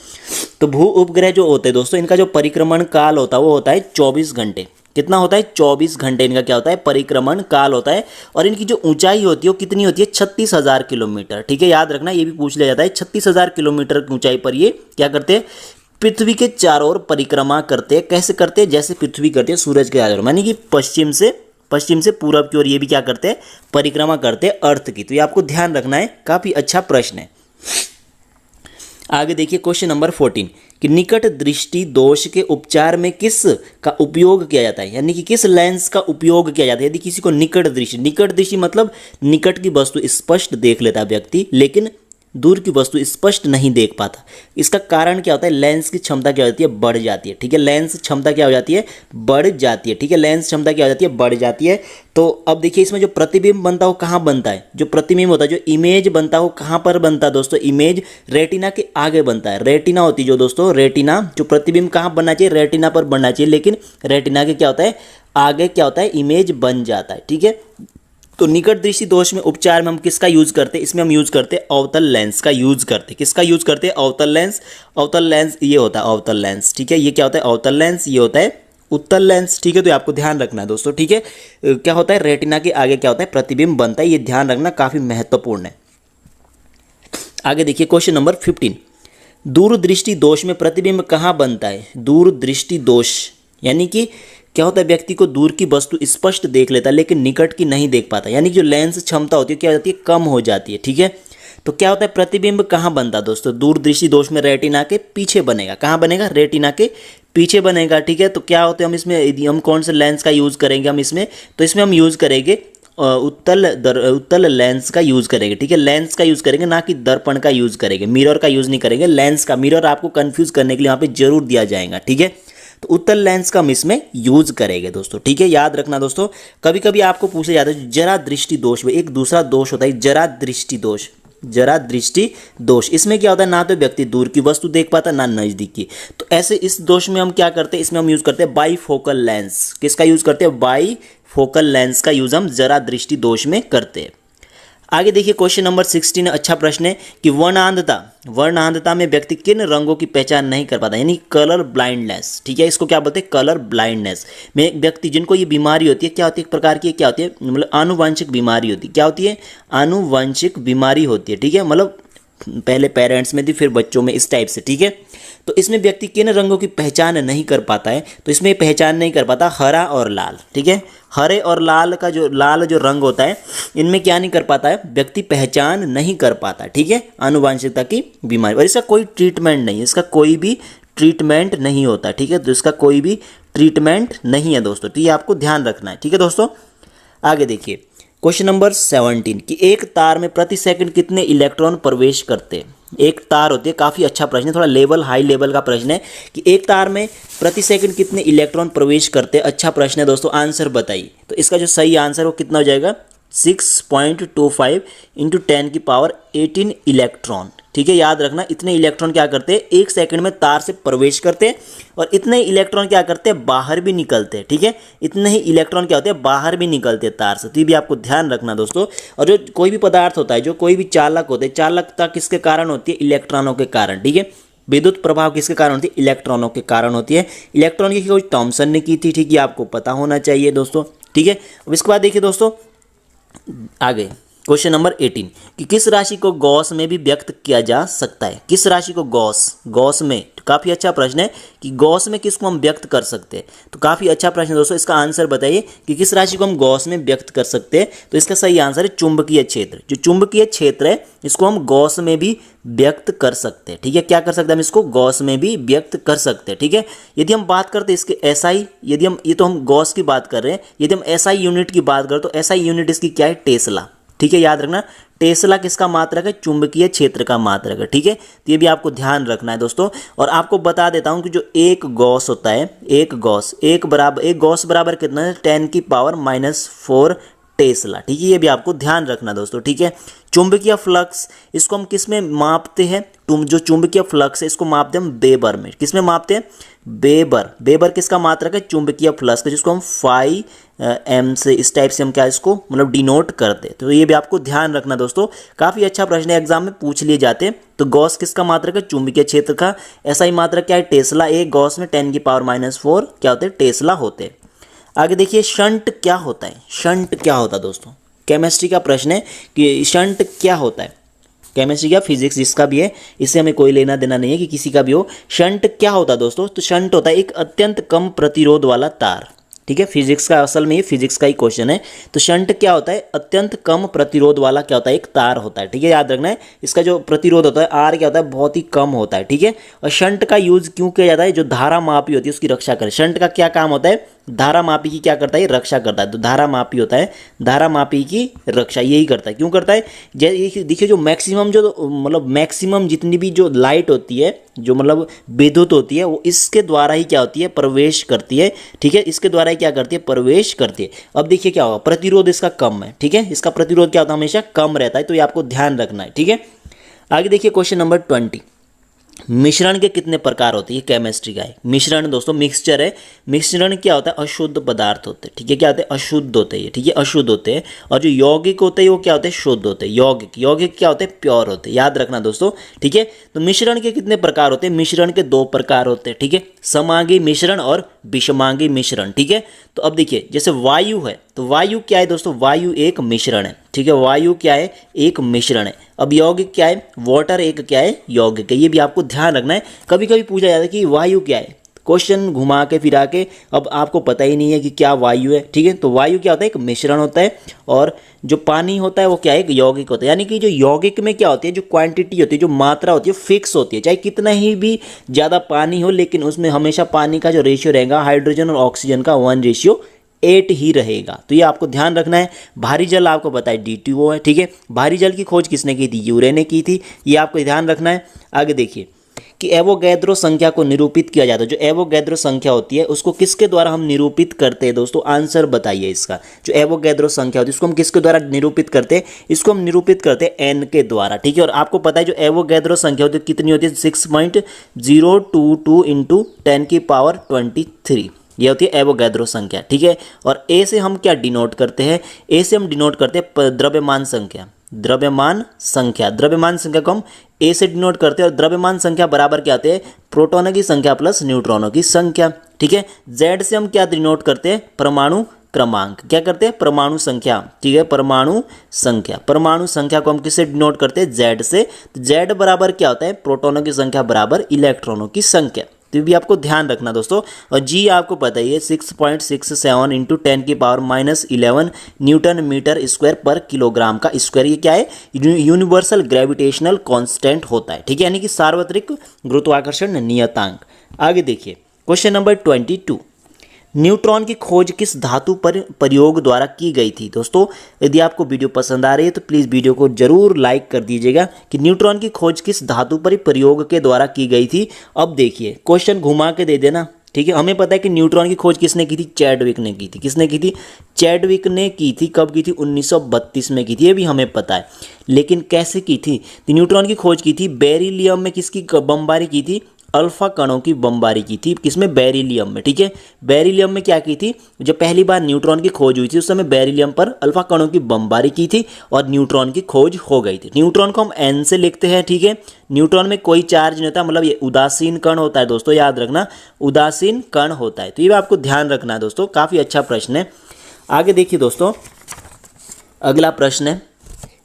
तो भू उपग्रह जो होते हैं दोस्तों, इनका जो परिक्रमण काल होता है वो होता है 24 घंटे। कितना होता है, 24 घंटे इनका क्या होता है, परिक्रमण काल होता है। और इनकी जो ऊंचाई होती है वो कितनी होती है, 36,000 किलोमीटर, ठीक है, याद रखना, ये भी पूछ लिया जाता है। 36,000 किलोमीटर की ऊंचाई पर ये क्या करते हैं, पृथ्वी के चारों ओर परिक्रमा करते हैं। कैसे करते हैं, जैसे पृथ्वी करते हैं सूरज के चारों ओर, यानी कि पश्चिम से पूरब की ओर ये भी क्या करते हैं, परिक्रमा करते हैं अर्थ की। तो ये आपको ध्यान रखना है, काफी अच्छा प्रश्न है। आगे देखिए क्वेश्चन नंबर 14 कि निकट दृष्टि दोष के उपचार में किस का उपयोग किया जाता है, यानी कि किस लेंस का उपयोग किया जाता है। यदि किसी को निकट दृष्टि मतलब निकट की वस्तु स्पष्ट देख लेता है व्यक्ति, लेकिन दूर की वस्तु स्पष्ट नहीं देख पाता। इसका कारण क्या होता है, लेंस की क्षमता क्या हो जाती है, बढ़ जाती है, ठीक है, लेंस क्षमता क्या हो जाती है, बढ़ जाती है, ठीक है, लेंस क्षमता क्या हो जाती है, बढ़ जाती है। तो अब देखिए इसमें जो प्रतिबिंब बनता है वो कहाँ बनता है, जो प्रतिबिंब होता है, जो इमेज बनता है वो कहाँ पर बनता है दोस्तों, इमेज रेटिना के आगे बनता है। रेटिना होती है जो दोस्तों, रेटिना, जो प्रतिबिंब कहाँ बनना चाहिए, रेटिना पर बनना चाहिए, लेकिन रेटिना के क्या होता है, आगे क्या होता है, इमेज बन जाता है, ठीक है। तो निकट दृष्टि दोष में उपचार में हम किसका यूज करते हैं, इसमें हम यूज करते हैं अवतल लेंस का यूज करते हैं। किसका यूज करते हैं, अवतल लेंस। अवतल लेंस ये होता है अवतल लेंस, ठीक है, ये क्या होता है अवतल लेंस, ये होता है उत्तल लेंस, ठीक है। तो आपको ध्यान रखना है दोस्तों, ठीक है। क्या होता है, रेटिना के आगे क्या होता है, प्रतिबिंब बनता है, ये ध्यान रखना, काफी महत्वपूर्ण है। आगे देखिए क्वेश्चन नंबर 15 दूरदृष्टि दोष में प्रतिबिंब कहाँ बनता है। दूरदृष्टि दोष यानी कि क्या होता है, व्यक्ति को दूर की वस्तु स्पष्ट देख लेता है लेकिन निकट की नहीं देख पाता, यानी कि जो लेंस क्षमता होती है क्या हो जाती है, कम हो जाती है, ठीक है। तो क्या होता है, प्रतिबिंब कहाँ बनता है दोस्तों, दूरदृष्टि दोष में रेटिना के पीछे बनेगा। कहाँ बनेगा, रेटिना के पीछे बनेगा, ठीक है। तो क्या होता है, हम इसमें यदि हम कौन से लेंस का यूज़ करेंगे, हम इसमें तो इसमें हम यूज़ करेंगे उत्तल लेंस का यूज़ करेंगे, ठीक है, लेंस का यूज़ करेंगे, ना कि दर्पण का यूज़ करेंगे, मिरर का यूज़ नहीं करेंगे, लेंस का। मिरर आपको कंफ्यूज करने के लिए यहाँ पे जरूर दिया जाएगा, ठीक है। तो उत्तल लेंस का हम इसमें यूज करेंगे दोस्तों, ठीक है, याद रखना दोस्तों। कभी कभी आपको पूछा जाता है जरा दृष्टि दोष में एक दूसरा दोष होता है, जरा दृष्टि दोष। जरा दृष्टि दोष। इसमें क्या होता है, ना तो व्यक्ति दूर की वस्तु देख पाता ना नजदीक की। तो ऐसे इस दोष में हम क्या करते हैं, इसमें हम यूज करते हैं बाईफोकल लेंस। किसका यूज करते हैं, बाईफोकल लेंस का यूज हम जरा दृष्टि दोष में करते हैं। आगे देखिए क्वेश्चन नंबर 16, अच्छा प्रश्न है कि वर्णांधता में व्यक्ति किन रंगों की पहचान नहीं कर पाता, यानी कलर ब्लाइंडनेस। ठीक है, इसको क्या बोलते हैं, कलर ब्लाइंडनेस में व्यक्ति जिनको ये बीमारी होती है, क्या होती है, एक प्रकार की क्या होती है, मतलब आनुवंशिक बीमारी होती है। क्या होती है, आनुवंशिक बीमारी होती है। ठीक है, मतलब पहले पेरेंट्स में थी फिर बच्चों में, इस टाइप से। ठीक है, तो इसमें व्यक्ति किन रंगों की पहचान नहीं कर पाता है, तो इसमें पहचान नहीं कर पाता हरा और लाल। ठीक है, हरे और लाल का जो रंग होता है, इनमें क्या नहीं कर पाता है, व्यक्ति पहचान नहीं कर पाता। ठीक है, आनुवंशिकता की बीमारी, और इसका कोई ट्रीटमेंट नहीं है, इसका कोई भी ट्रीटमेंट नहीं होता। ठीक है, तो इसका कोई भी ट्रीटमेंट नहीं है दोस्तों, तो ये आपको ध्यान रखना है। ठीक है दोस्तों, आगे देखिए क्वेश्चन नंबर 17 कि एक तार में प्रति सेकंड कितने इलेक्ट्रॉन प्रवेश करते हैं। एक तार होती है, काफ़ी अच्छा प्रश्न है, थोड़ा हाई लेवल का प्रश्न है कि एक तार में प्रति सेकंड कितने इलेक्ट्रॉन प्रवेश करते हैं। अच्छा प्रश्न है दोस्तों, आंसर बताइए। तो इसका जो सही आंसर वो कितना हो जाएगा, 6.25 × 10⁻18 इलेक्ट्रॉन। ठीक है, याद रखना, इतने इलेक्ट्रॉन क्या करते हैं, एक सेकंड में तार से प्रवेश करते हैं, और इतने इलेक्ट्रॉन क्या करते हैं, बाहर भी निकलते हैं। ठीक है, इतने ही इलेक्ट्रॉन क्या होते हैं, बाहर भी निकलते हैं तार से। तो ये भी आपको ध्यान रखना दोस्तों। और जो कोई भी पदार्थ होता है, जो कोई भी चालक होते हैं, चालकता किसके कारण होती है, इलेक्ट्रॉनों के कारण। ठीक है, विद्युत प्रभाव किसके कारण होती है, इलेक्ट्रॉनों के कारण होती है। इलेक्ट्रॉन की खोज थॉमसन ने की थी। ठीक है, आपको पता होना चाहिए दोस्तों। ठीक है, अब इसके बाद देखिए दोस्तों आगे क्वेश्चन नंबर 18 कि किस राशि को गॉस में भी व्यक्त किया जा सकता है। किस राशि को गॉस में, काफ़ी अच्छा प्रश्न है कि गॉस में किसको हम व्यक्त कर सकते हैं। तो काफ़ी अच्छा प्रश्न है दोस्तों, इसका आंसर बताइए कि किस राशि को हम गॉस में व्यक्त कर सकते हैं। तो इसका सही आंसर है चुंबकीय क्षेत्र। जो चुंबकीय क्षेत्र है इसको हम गॉस में भी व्यक्त कर सकते हैं। ठीक है, क्या कर सकते हैं हम इसको, गॉस में भी व्यक्त कर सकते हैं। ठीक है, यदि हम बात करते हैं इसके एसआई, यदि हम, ये तो हम गॉस की बात कर रहे हैं, यदि हम एसआई यूनिट की बात करें तो एसआई यूनिट इसकी क्या है, टेस्ला। ठीक है, याद रखना, टेस्ला किसका मात्रक है, चुंबकीय क्षेत्र का मात्रक है। ठीक है, तो ये भी आपको ध्यान रखना है दोस्तों। और आपको बता देता हूं कि जो एक गॉस होता है, एक गॉस बराबर कितना है, 10⁻⁻4 टेस्ला। ठीक है, ये भी आपको ध्यान रखना दोस्तों। ठीक है, चुंबकीय फ्लक्स इसको हम किस में मापते हैं, जो चुंबकीय फ्लक्स है इसको मापते हैं हम वेबर में। किस में मापते हैं, वेबर किसका मात्रक है, चुंबकीय फ्लक्स का, जिसको हम फाई एम से, इस टाइप से हम क्या इसको मतलब डिनोट करते हैं। तो ये भी आपको ध्यान रखना दोस्तों, काफ़ी अच्छा प्रश्न है, एग्जाम में पूछ लिए जाते हैं। तो गॉस किसका मात्रक है, चुंबकीय क्षेत्र का। एसआई मात्रक क्या है, टेस्ला। एक गॉस में 10⁻⁻4 क्या होते हैं, टेस्ला होते हैं। आगे देखिए शंट क्या होता है। शंट क्या होता है दोस्तों, केमिस्ट्री का प्रश्न है कि शंट क्या होता है। केमिस्ट्री या फिजिक्स जिसका भी है, इससे हमें कोई लेना देना नहीं है कि किसी का भी हो। शंट क्या होता है दोस्तों, तो शंट होता है एक अत्यंत कम प्रतिरोध वाला तार। ठीक है, फिजिक्स का, असल में ये फिजिक्स का ही क्वेश्चन है। तो शंट क्या होता है, अत्यंत कम प्रतिरोध वाला क्या होता है, एक तार होता है। ठीक है, याद रखना है, इसका जो प्रतिरोध होता है आर क्या होता है, बहुत ही कम होता है। ठीक है, और शंट का यूज क्यों किया जाता है, जो धारा मापी होती है उसकी रक्षा करे। शंट का क्या काम होता है, धारा मापी की क्या करता है, रक्षा करता है। तो धारा मापी होता है, धारा मापी की रक्षा यही करता है। क्यों करता है, देखिए जो मैक्सिमम, जो मतलब मैक्सिमम जितनी भी जो लाइट होती है, जो मतलब विद्युत होती है, वो इसके द्वारा ही क्या होती है, प्रवेश करती है। ठीक है, इसके द्वारा ही क्या करती है, प्रवेश करती है। अब देखिए क्या होगा, प्रतिरोध इसका कम है। ठीक है, इसका प्रतिरोध क्या होता है, हमेशा कम रहता है। तो ये आपको ध्यान रखना है। ठीक है, आगे देखिए क्वेश्चन नंबर 20 मिश्रण के कितने प्रकार होते हैं, ये केमिस्ट्री का है। मिश्रण दोस्तों मिक्सचर है। मिश्रण क्या होता है, अशुद्ध पदार्थ होते हैं। ठीक है, क्या होते हैं, अशुद्ध होते हैं। ठीक है, अशुद्ध होते हैं। और जो यौगिक होते हैं वो क्या होते हैं, शुद्ध होते हैं। यौगिक क्या होते हैं, प्योर होते हैं। याद रखना दोस्तों। ठीक है, तो मिश्रण के कितने प्रकार होते हैं, मिश्रण के 2 प्रकार होते हैं। ठीक है, समांगी मिश्रण और विषमांगी मिश्रण। ठीक है, तो अब देखिए जैसे वायु है, तो वायु क्या है दोस्तों, वायु एक मिश्रण है। ठीक है, वायु क्या है, एक मिश्रण है। अब यौगिक क्या है, वाटर एक क्या है, यौगिक है। ये भी आपको ध्यान रखना है। कभी कभी पूछा जाता है कि वायु क्या है, क्वेश्चन घुमा के फिरा के, अब आपको पता ही नहीं है कि क्या वायु है। ठीक है, तो वायु क्या होता है, एक मिश्रण होता है। और जो पानी होता है वो क्या है, एक यौगिक होता है। यानी कि जो यौगिक में क्या होती है, जो क्वांटिटी होती है, जो मात्रा होती है, फिक्स होती है। चाहे कितना ही भी ज़्यादा पानी हो, लेकिन उसमें हमेशा पानी का जो रेशियो रहेगा हाइड्रोजन और ऑक्सीजन का 1:8 ही रहेगा। तो ये आपको ध्यान रखना है। भारी जल आपको पता है D2O है। ठीक है, भारी जल की खोज किसने की थी, यूरे ने की थी। ये आपको ध्यान रखना है। आगे देखिए कि एवोगैद्रो संख्या को निरूपित किया जाता है। जो एवोगैद्रो संख्या होती है उसको किसके द्वारा हम निरूपित करते हैं दोस्तों, आंसर बताइए इसका। जो एवोगैद्रो संख्या होती है उसको हम किसके द्वारा निरूपित करते हैं, इसको हम निरूपित करते हैं एन के द्वारा, ठीक है। और आपको पता है जो एवोगैद्रो संख्या होती है कितनी होती है, 6.022 इंटू 10⁻23, ये होती है एवोगैद्रो संख्या, ठीक है। और ए से हम क्या डिनोट करते हैं, ए से हम डिनोट करते हैं द्रव्यमान संख्या, द्रव्यमान संख्या, द्रव्यमान संख्या को हम ए से डिनोट करते हैं। और द्रव्यमान संख्या बराबर क्या आते हैं, प्रोटॉनों की संख्या प्लस न्यूट्रॉनों की संख्या, ठीक है। जेड से हम क्या डिनोट करते हैं, परमाणु क्रमांक, क्या करते हैं, परमाणु संख्या, ठीक है, परमाणु संख्या। परमाणु संख्या को हम किससे डिनोट करते हैं, जेड से। तो जेड बराबर क्या होता है, प्रोटॉनों की संख्या बराबर इलेक्ट्रॉनों की संख्या। तो भी आपको ध्यान रखना दोस्तों। और जी आपको पता है 6.67 इंटू 10⁻11 न्यूटन मीटर स्क्वायर पर किलोग्राम का स्क्वायर, ये क्या है, यूनिवर्सल ग्रेविटेशनल कांस्टेंट होता है, ठीक है, यानी कि सार्वत्रिक गुरुत्वाकर्षण नियतांक। आगे देखिए क्वेश्चन नंबर 22, न्यूट्रॉन की खोज किस धातु पर प्रयोग द्वारा की गई थी। दोस्तों यदि आपको वीडियो पसंद आ रही है तो प्लीज़ वीडियो को जरूर लाइक कर दीजिएगा कि न्यूट्रॉन की खोज किस धातु पर प्रयोग के द्वारा की गई थी। अब देखिए क्वेश्चन घुमा के दे देना, ठीक है। हमें पता है कि न्यूट्रॉन की खोज किसने की थी, चैडविक ने की थी। किसने की थी, चैडविक ने की थी। कब की थी, 1932 में की थी, ये भी हमें पता है। लेकिन कैसे की थी, तो न्यूट्रॉन की खोज की थी बेरिलियम में, किसकी बमबारी की थी, अल्फा कणों की बमबारी की थी। किसमें, बेरिलियम में, ठीक है। बेरिलियम में क्या की थी, जब पहली बार न्यूट्रॉन की खोज हुई थी उस समय बेरिलियम पर अल्फा कणों की बमबारी की थी और न्यूट्रॉन की खोज हो गई थी। न्यूट्रॉन को हम एन से लिखते हैं, ठीक है। न्यूट्रॉन में कोई चार्ज नहीं होता, मतलब ये उदासीन कण होता है दोस्तों, याद रखना, उदासीन कण होता है। तो ये आपको ध्यान रखना है दोस्तों, काफ़ी अच्छा प्रश्न है। आगे देखिए दोस्तों, अगला प्रश्न है,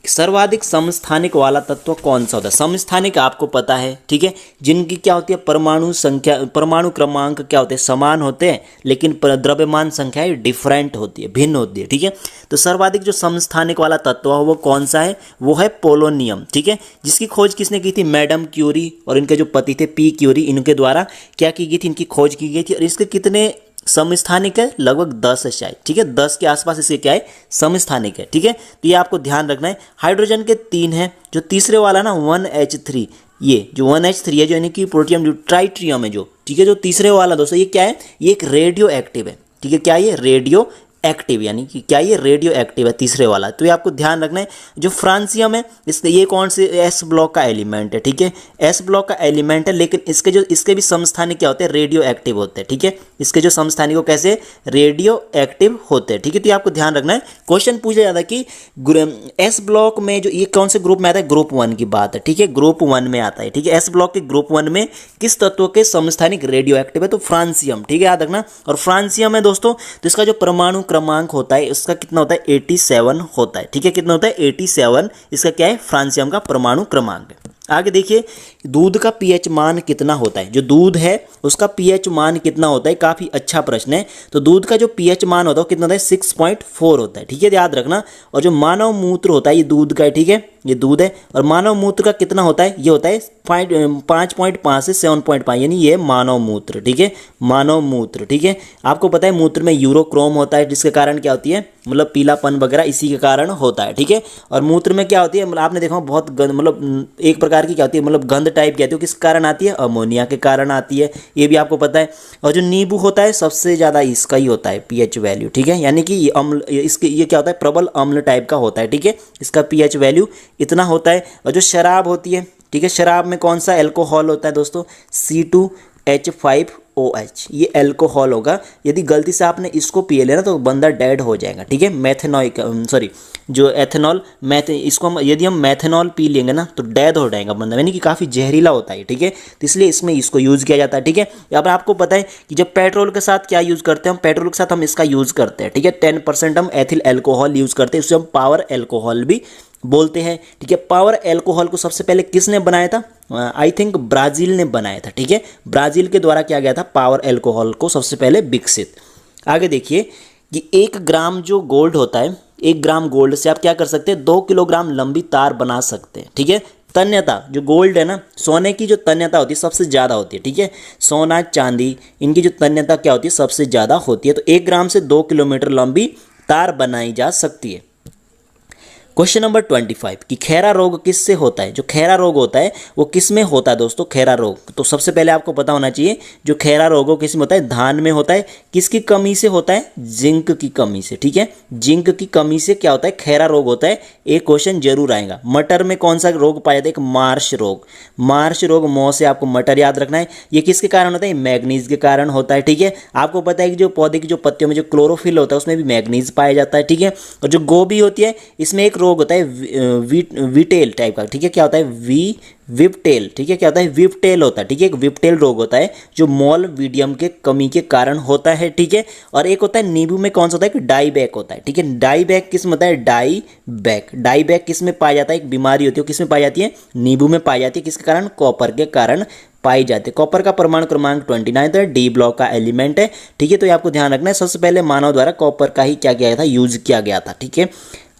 सर्वाधिक समस्थानिक वाला तत्व कौन सा होता है। समस्थानिक आपको पता है, ठीक है, जिनकी क्या होती है, परमाणु संख्या, परमाणु क्रमांक क्या होते हैं, समान होते हैं, लेकिन द्रव्यमान संख्या डिफरेंट होती है, भिन्न होती है, ठीक है। तो सर्वाधिक जो समस्थानिक वाला तत्व है वो कौन सा है, वो है पोलोनियम, ठीक है, जिसकी खोज किसने की थी, मैडम क्यूरी और इनके जो पति थे पी क्यूरी, इनके द्वारा क्या की गई थी, इनकी खोज की गई थी। और इसके कितने समस्थानिक है, लगभग 10 है शायद, ठीक है, 10 के आसपास इसके क्या है, समस्थानिक है, ठीक है। तो ये आपको ध्यान रखना है। हाइड्रोजन के 3 है, जो तीसरे वाला ना 1H3, ये जो 1H3 है, जो यानी कि प्रोटियम जो ट्राइट्रियम है जो, ठीक है, जो तीसरे वाला दोस्तों ये क्या है, ये एक रेडियो एक्टिव है, ठीक है। क्या ये, रेडियो एक्टिव, यानी कि क्या ये रेडियो एक्टिव है, तीसरे वाला। तो ये आपको ध्यान रखना है। जो फ्रांसियम है, इसके ये कौन से एस ब्लॉक का एलिमेंट है, ठीक है, एस ब्लॉक का एलिमेंट है, लेकिन इसके भी समस्थानिक क्या होते हैं, रेडियो एक्टिव होते हैं, ठीक है। इसके जो समस्थानिक वो कैसे, रेडियो एक्टिव होते हैं, ठीक है। तो ये आपको ध्यान रखना है। क्वेश्चन पूछा जाता है कि एस ब्लॉक में जो ये कौन से ग्रुप में आता है, ग्रुप 1 की बात है, ठीक है, ग्रुप 1 में आता है, ठीक है। एस ब्लॉक के ग्रुप 1 में किस तत्व के समस्थानिक रेडियो एक्टिव है, तो फ्रांसियम, ठीक है, याद रखना। और फ्रांसियम है दोस्तों, तो इसका जो परमाणु क्रमांक होता है उसका कितना होता है, 87 होता है, ठीक है। कितना होता है, 87, इसका क्या है, फ्रांसियम का परमाणु क्रमांक है। आगे देखिए, दूध का पीएच मान कितना होता है, जो दूध है उसका पीएच मान कितना होता है, काफ़ी अच्छा प्रश्न है। तो दूध का जो पीएच मान होता है वो कितना होता है, 6.4 होता है, ठीक है, याद रखना। और जो मानव मूत्र होता है ये दूध का है, ठीक है, ये दूध है। और मानव मूत्र का कितना होता है, ये होता है 5.5 से 7.5, यानी ये मानव मूत्र, ठीक है, मानव मूत्र, ठीक है। आपको पता है मूत्र में यूरोक्रोम होता है, जिसके कारण क्या होती है, मतलब पीलापन वगैरह इसी के कारण होता है, ठीक है। और मूत्र में क्या होती है, मतलब आपने देखा बहुत गंध, मतलब एक प्रकार की क्या होती है, मतलब गंध टाइप की आती है, किस कारण आती है, अमोनिया के कारण आती है, ये भी आपको पता है। और जो नींबू होता है सबसे ज़्यादा इसका ही होता है पीएच वैल्यू, ठीक है, यानी कि ये अम्ल, इसके ये क्या होता है, प्रबल अम्ल टाइप का होता है, ठीक है, इसका पीएच वैल्यू इतना होता है। और जो शराब होती है, ठीक है, शराब में कौन सा एल्कोहल होता है दोस्तों, C2H5OH, ये एल्कोहल होगा। यदि गलती से आपने इसको पी लेना तो बंदा डेड हो जाएगा, ठीक है। मेथेनॉइक, सॉरी, जो एथेनॉल, इसको हम यदि हम मेथेनॉल पी लेंगे ना तो डेड हो जाएगा बंदा, यानी कि काफ़ी जहरीला होता है, ठीक है। तो इसलिए इसमें इसको यूज़ किया जाता है, ठीक है। अब आपको पता है कि जब पेट्रोल के साथ क्या यूज़ करते हैं, हम पेट्रोल के साथ हम इसका यूज़ करते हैं, ठीक है, 10% हम एथिल एल्कोहल यूज़ करते हैं, उससे हम पावर एल्कोहल भी बोलते हैं, ठीक है। पावर एल्कोहल को सबसे पहले किसने बनाया था, आई थिंक ब्राज़ील ने बनाया था, ठीक है, ब्राज़ील के द्वारा किया गया था पावर एल्कोहल को सबसे पहले विकसित। आगे देखिए कि 1 ग्राम जो गोल्ड होता है, 1 ग्राम गोल्ड से आप क्या कर सकते हैं, 2 किलोग्राम लंबी तार बना सकते हैं, ठीक है। तन्यता, जो गोल्ड है ना, सोने की जो तन्यता होती है सबसे ज़्यादा होती है, ठीक है, सोना चांदी इनकी जो तन्यता क्या होती है, सबसे ज़्यादा होती है। तो 1 ग्राम से 2 किलोमीटर लंबी तार बनाई जा सकती है। क्वेश्चन नंबर 25 कि खैरा रोग किससे होता है। जो खैरा रोग होता है वो किस में होता है दोस्तों, खैरा रोग। तो सबसे पहले आपको पता होना चाहिए जो खैरा रोग हो किस में होता है, धान में होता है। किसकी कमी से होता है, जिंक की कमी से। ठीक है, जिंक की कमी से क्या होता है, खैरा रोग होता है। एक क्वेश्चन जरूर आएगा। मटर में कौन सा रोग पाया जाता है, एक मार्श रोग। मार्श रोग, मौ से आपको मटर याद रखना है। ये किसके कारण होता है, मैग्नीज के कारण होता है। ठीक है, आपको पता है कि जो पौधे की जो पत्तियों में जो क्लोरोफिल होता है उसमें भी मैग्नीज पाया जाता है। ठीक है, और जो गोभी होती है इसमें एक रोग होता है वीटेल टाइप का। ठीक है, क्या होता है, विपटेल। ठीक है, क्या होता है, विपटेल होता है। ठीक है, एक विपटेल रोग होता है जो मोल वीडियम के कमी के कारण होता है। ठीक है, और एक होता है नींबू में कौन सा होता है, कि डाईबैक होता है। ठीक है, डाईबैक किस में होता है, डाईबैक। डाईबैक किस में पाया जाता है, एक बीमारी होती है, किस में पाई जाती है, नींबू में पाई जाती है। किसके कारण, कॉपर के कारण पाई जाती है। कॉपर का परमाणु क्रमांक 29 है, डी ब्लॉक का एलिमेंट है। ठीक है, तो ये आपको ध्यान रखना है। सबसे पहले मानव द्वारा कॉपर का ही क्या किया गया था, यूज किया गया था। ठीक है,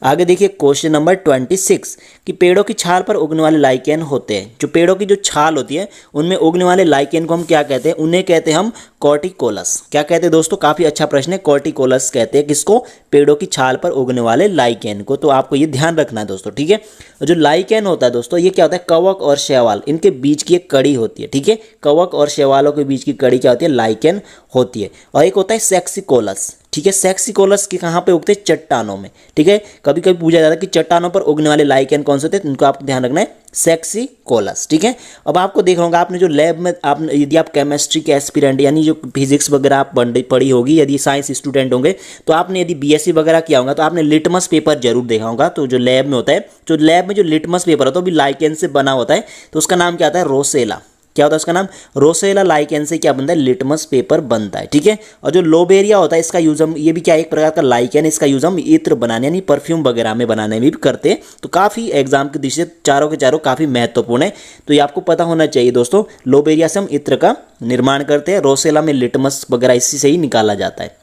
आगे देखिए क्वेश्चन नंबर 26 कि पेड़ों की छाल पर उगने वाले लाइकेन होते हैं। जो पेड़ों की जो छाल होती है उनमें उगने वाले लाइकेन को हम क्या कहते हैं, उन्हें कहते हैं हम कॉर्टिकोलस। क्या कहते हैं दोस्तों, काफी अच्छा प्रश्न है। कॉर्टिकोलस कहते हैं किसको, पेड़ों की छाल पर उगने वाले लाइकेन को। तो आपको ये ध्यान रखना है दोस्तों। ठीक है, जो लाइकेन होता है दोस्तों ये क्या होता है, कवक और शैवाल, इनके बीच की एक कड़ी होती है। ठीक है, कवक और शैवालों के बीच की कड़ी क्या होती है, लाइकेन होती है। और एक होता है सेक्सिकोलस। ठीक है, सेक्सिकोलस के कहाँ पे उगते हैं, चट्टानों में। ठीक है, कभी कभी पूछा जाता है कि चट्टानों पर उगने वाले लाइकेन कौन से होते हैं, इनको आपको ध्यान रखना है, सेक्सिकोलस। ठीक है, अब आपको देख रहा होगा आपने जो लैब में आपने, यदि आप केमिस्ट्री के एस्पिरेंट यानी जो फिजिक्स वगैरह आप पढ़ी होगी, यदि साइंस स्टूडेंट होंगे तो आपने यदि बीएससी वगैरह किया होगा तो आपने लिटमस पेपर जरूर देखा होगा। तो जो लैब में होता है, जो लैब में जो लिटमस पेपर होता है वो भी लाइकेन से बना होता है। तो उसका नाम क्या आता है, रोसेला। क्या होता है उसका नाम, रोसेला लाइकेन से क्या बनता है, लिटमस पेपर बनता है। ठीक है, और जो लोबेरिया होता है इसका यूज हम, ये भी क्या एक प्रकार का लाइकेन, इसका यूज हम इत्र बनाने यानी परफ्यूम वगैरह में बनाने में भी करते हैं। तो काफी एग्जाम की दृष्टि से चारों के चारों काफी महत्वपूर्ण है। तो ये आपको पता होना चाहिए दोस्तों। लोबेरिया से हम इत्र का निर्माण करते हैं, रोसेला में लिटमस वगैरह इसी से ही निकाला जाता है।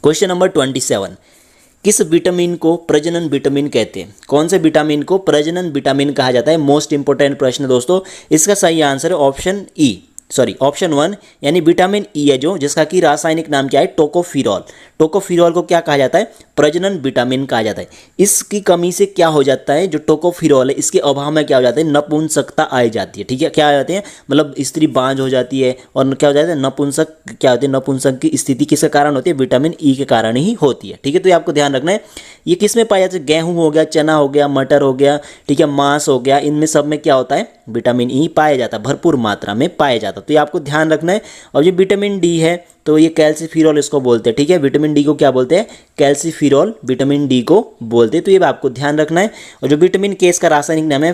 क्वेश्चन नंबर 27 किस विटामिन को प्रजनन विटामिन कहते हैं। कौन से विटामिन को प्रजनन विटामिन कहा जाता है, मोस्ट इंपोर्टेंट प्रश्न दोस्तों। इसका सही आंसर है ऑप्शन 1 यानी विटामिन ई है, जो जिसका कि रासायनिक नाम क्या है, टोकोफिरॉल। टोकोफिरॉल को क्या कहा जाता है, प्रजनन विटामिन कहा जाता है। इसकी कमी से क्या हो जाता है, जो टोकोफिरॉल है इसके अभाव में क्या हो जाता है, नपुंसकता आ जाती है। ठीक है, क्या आ जाती है, मतलब स्त्री बांझ हो जाती है और क्या हो जाता है, नपुंसक क्या होती है, नपुंसक की स्थिति किसके कारण होती है, विटामिन ई के कारण ही होती है। ठीक है, तो ये आपको ध्यान रखना है। ये किस में पाया जाता है, गेहूं हो गया, चना हो गया, मटर हो गया, ठीक है, मांस हो गया, इनमें सब में क्या होता है, विटामिन ई पाया जाता है, भरपूर मात्रा में पाया जाता है। तो ये आपको ध्यान रखना है। और जो विटामिन डी है तो ये कैल्सीफिरॉल इसको बोलते हैं। ठीक है, विटामिन डी को क्या बोलते हैं, कैल्सीफिरॉल विटामिन डी को बोलते हैं। तो ये आपको ध्यान रखना है। और जो विटामिन के इसका रासायनिक नाम है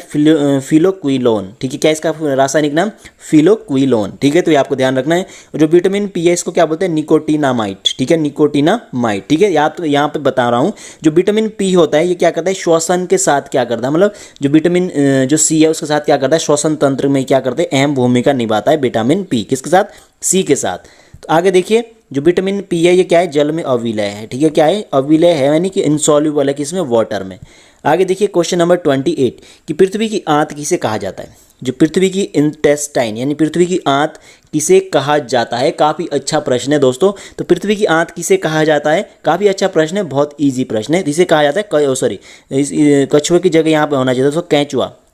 फिलोक्विलोन। ठीक है, क्या इसका रासायनिक नाम, फिलोक्विलोन। ठीक है, तो ये आपको ध्यान रखना है। और जो विटामिन पी है इसको क्या बोलते हैं, निकोटिनामाइड। ठीक है, निकोटिनामाइड। ठीक है, यहाँ पे बता रहा हूँ जो विटामिन पी होता है ये क्या करता है, श्वसन के साथ क्या करता है, मतलब जो विटामिन जो सी है उसके साथ क्या करता है, श्वसन तंत्र में क्या करते हैं, अहम भूमिका निभाता है विटामिन पी। किसके साथ, सी के साथ। तो आगे देखिए जो विटामिन पी है ये क्या है, जल में अविलय है। ठीक है, क्या है, अविलय है यानी कि इनसॉल्युबल है, किसमें, वाटर में। आगे देखिए क्वेश्चन नंबर 28 कि पृथ्वी की आंत किसे कहा जाता है। जो पृथ्वी की इंटेस्टाइन यानी पृथ्वी की आंत किसे कहा जाता है, काफ़ी अच्छा प्रश्न है दोस्तों। तो पृथ्वी की आंत किसे कहा जाता है, काफ़ी अच्छा प्रश्न है, बहुत इजी प्रश्न है। इसे कहा जाता है कछुए की जगह यहाँ पे होना चाहिए दोस्तों,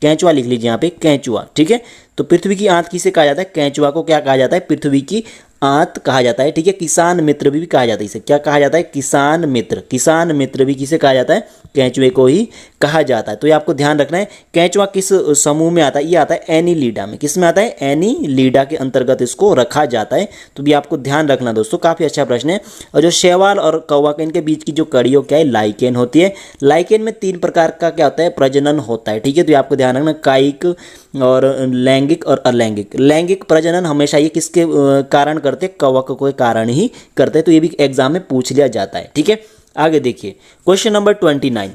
कैंचुआ लिख लीजिए यहाँ पे, कैंचुआ। ठीक है, तो पृथ्वी की आंत किसे कहा जाता है, कैंचुआ को क्या कहा जाता है, पृथ्वी की आंत कहा जाता है। ठीक है, किसान मित्र भी कहा जाता है, इसे क्या कहा जाता है, किसान मित्र भी किसे कहा जाता है, कैंचुए को ही कहा जाता है। तो ये आपको ध्यान रखना है। कैंचुआ किस समूह में आता है, ये आता है एनीलिडा में। किस में आता है, एनीलिडा के अंतर्गत इसको रखा जाता है। तो भी आपको ध्यान रखना दोस्तों, काफी अच्छा प्रश्न है। और जो शैवाल और कौवा इनके बीच की जो कड़ियों क्या है, लाइकेन होती है। लाइकेन में 3 प्रकार का क्या होता है, प्रजनन होता है। ठीक है, तो आपको ध्यान रखना, कायिक और लैंगिक और अलैंगिक। लैंगिक प्रजनन हमेशा ये किसके कारण करते, कवक के कारण ही करते हैं। तो ये भी एग्जाम में पूछ लिया जाता है। ठीक है, आगे देखिए क्वेश्चन नंबर 29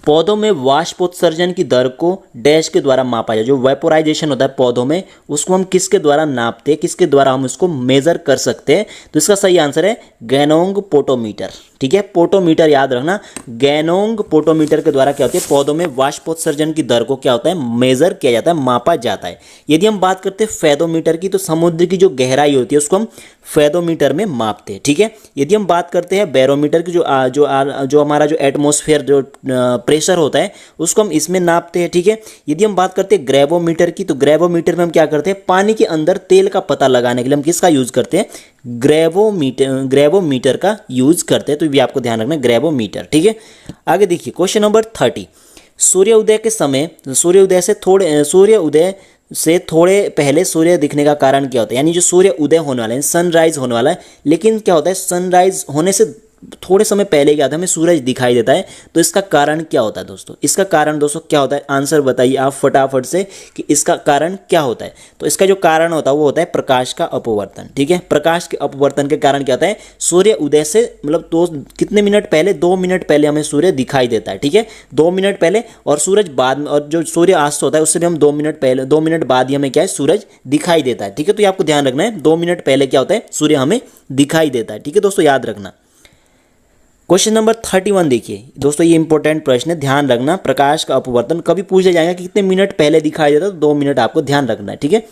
पौधों में वाष्पोत्सर्जन की दर को डैश के द्वारा मापा जाए। जो वेपोराइजेशन होता है पौधों में उसको हम किसके द्वारा नापते हैं, किसके द्वारा हम उसको मेजर कर सकते हैं। तो इसका सही आंसर है गैनोंग पोटोमीटर। ठीक है। पोटोमीटर याद रखना, गैनोंग पोटोमीटर के द्वारा क्या होती है, पौधों में वाष्पोत्सर्जन की दर को क्या होता है, मेजर किया जाता है, मापा जाता है। यदि हम बात करते हैं फेदोमीटर की, तो समुद्र की जो गहराई होती है उसको हम फेदोमीटर में मापते हैं, ठीक है। यदि हम बात करते हैं बैरोमीटर की, जो हमारा जो एटमॉस्फेयर जो प्रेशर होता है उसको हम इसमें नापते हैं, ठीक है। यदि हम बात करते हैं ग्रेवोमीटर की, तो ग्रेवोमीटर में हम क्या करते हैं, पानी के अंदर तेल का पता लगाने के लिए हम किसका यूज करते हैं, ग्रेवोमीटर का यूज करते हैं। तो भी आपको ध्यान रखना, ग्रेवोमीटर, ठीक है। आगे देखिए क्वेश्चन नंबर 30। सूर्योदय के समय, सूर्योदय से थोड़े पहले सूर्य दिखने का कारण क्या होता है, यानी जो सूर्य उदय होने वाला है, सनराइज होने वाला है, लेकिन क्या होता है, सनराइज होने से थोड़े समय पहले क्या होता है, हमें सूरज दिखाई देता है। तो इसका कारण क्या होता है दोस्तों, इसका कारण दोस्तों क्या होता है, आंसर बताइए आप फटाफट से कि इसका कारण क्या होता है। तो इसका जो कारण होता है वो होता है प्रकाश का अपवर्तन, ठीक है। प्रकाश के अपवर्तन के कारण क्या होता है, सूर्य उदय से मतलब तो कितने मिनट पहले, 2 मिनट पहले हमें सूर्य दिखाई देता है, ठीक है, 2 मिनट पहले, और सूरज बाद में, और जो सूर्य अस्त होता है उससे भी हम 2 मिनट पहले, 2 मिनट बाद ही हमें क्या है, सूरज दिखाई देता है, ठीक है। तो ये आपको ध्यान रखना है, 2 मिनट पहले क्या होता है, सूर्य हमें दिखाई देता है, ठीक है दोस्तों, याद रखना। क्वेश्चन नंबर 31 देखिए दोस्तों, ये इंपॉर्टेंट प्रश्न है, ध्यान रखना। प्रकाश का अपवर्तन कभी पूछा जाएगा कि कितने मिनट पहले दिखाई देता है, तो 2 मिनट आपको ध्यान रखना है, ठीक है।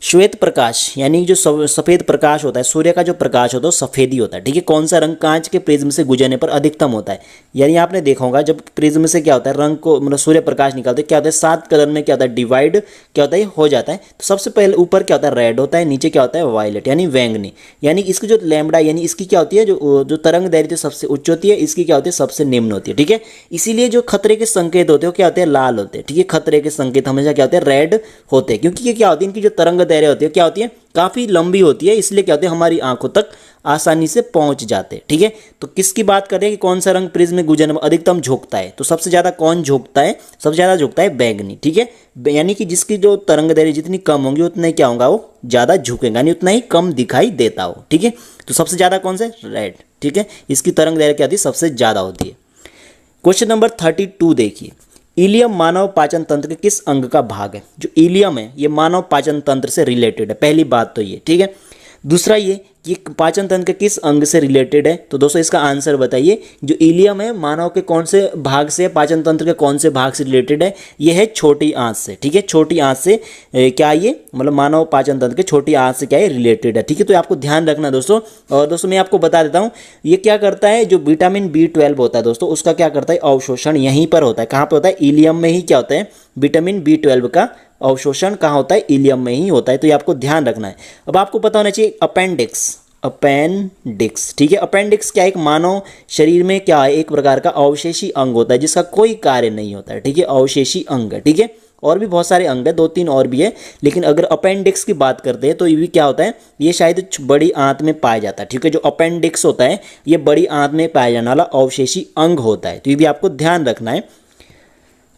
श्वेत प्रकाश यानी जो सफेद प्रकाश होता है, सूर्य का जो प्रकाश होता है वो सफेद ही होता है, ठीक है। कौन सा रंग कांच के प्रिज्म से गुजरने पर अधिकतम होता है, यानी आपने देखा होगा जब प्रिज्म से क्या होता है, रंग को मतलब सूर्य प्रकाश निकालते हैं, क्या होता है, 7 कलर में क्या होता है, डिवाइड क्या होता है, हो जाता है। तो सबसे पहले ऊपर क्या होता है, रेड होता है, नीचे क्या होता है, वायलेट यानी बैंगनी। यानी इसकी जो लैम्बडा यानी इसकी क्या होती है, जो तरंग दैर्घ्य सबसे उच्च होती है, इसकी क्या होती है, सबसे निम्न होती है, ठीक है। इसीलिए जो खतरे के संकेत होते हैं वो क्या होते हैं, लाल होते हैं, ठीक है। खतरे के संकेत हमेशा क्या होते हैं, रेड होते हैं, क्योंकि ये क्या होती है, इनकी जो तरंग दैर्घ्य होती है क्या होती है, काफी लंबी होती है, इसलिए क्या होती है, हमारी आंखों तक आसानी से पहुंच जाते हैं, ठीक है। तो किसकी बात करें कि कौन सा रंग प्रिज्म में गुजरने में अधिकतम झुकता है, तो सबसे ज्यादा कौन झुकता है, सबसे ज्यादा झुकता है बैंगनी, ठीक है। यानी कि जिसकी जो तरंग दैर्घ्य जितनी कम होंगी उतना ही क्या होगा, वो ज्यादा झुकेगा, यानी उतना ही कम दिखाई देता हो, ठीक है। तो सबसे ज्यादा कौन सा, रेड, ठीक है, इसकी तरंग दैर्घ्य क्या होती है, सबसे ज्यादा होती है। क्वेश्चन नंबर 32 देखिए, इलियम मानव पाचन तंत्र के किस अंग का भाग है। जो इलियम है ये मानव पाचन तंत्र से रिलेटेड है, पहली बात तो ये, ठीक है। दूसरा ये कि पाचन तंत्र के किस अंग से रिलेटेड है, तो दोस्तों इसका आंसर बताइए। जो इलियम है मानव के कौन से भाग से, पाचन तंत्र के कौन से भाग से रिलेटेड है, ये है छोटी आंत से, ठीक है। छोटी आंत से क्या ये मतलब मानव पाचन तंत्र के छोटी आंत से क्या है, रिलेटेड है, ठीक है। तो आपको ध्यान रखना दोस्तों। और दोस्तों मैं आपको बता देता हूँ ये क्या करता है, जो विटामिन B12 होता है दोस्तों, उसका क्या करता है, अवशोषण यहीं पर होता है। कहाँ पर होता है, इलियम में ही क्या होता है, विटामिन B12 का अवशोषण कहाँ होता है, इलियम में ही होता है। तो ये आपको ध्यान रखना है। अब आपको पता होना चाहिए अपेंडिक्स, ठीक है। अपेंडिक्स क्या है, एक मानव शरीर में क्या है, एक प्रकार का अवशेषी अंग होता है जिसका कोई कार्य नहीं होता है, ठीक है, अवशेषी अंग है, ठीक है। और भी बहुत सारे अंग है, 2-3 और भी है, लेकिन अगर अपेंडिक्स की बात करते हैं तो ये भी क्या होता है, ये शायद बड़ी आंत में पाया जाता है, ठीक है। जो अपेंडिक्स होता है ये बड़ी आंत में पाया जाने वाला अवशेषी अंग होता है, तो ये भी आपको ध्यान रखना है।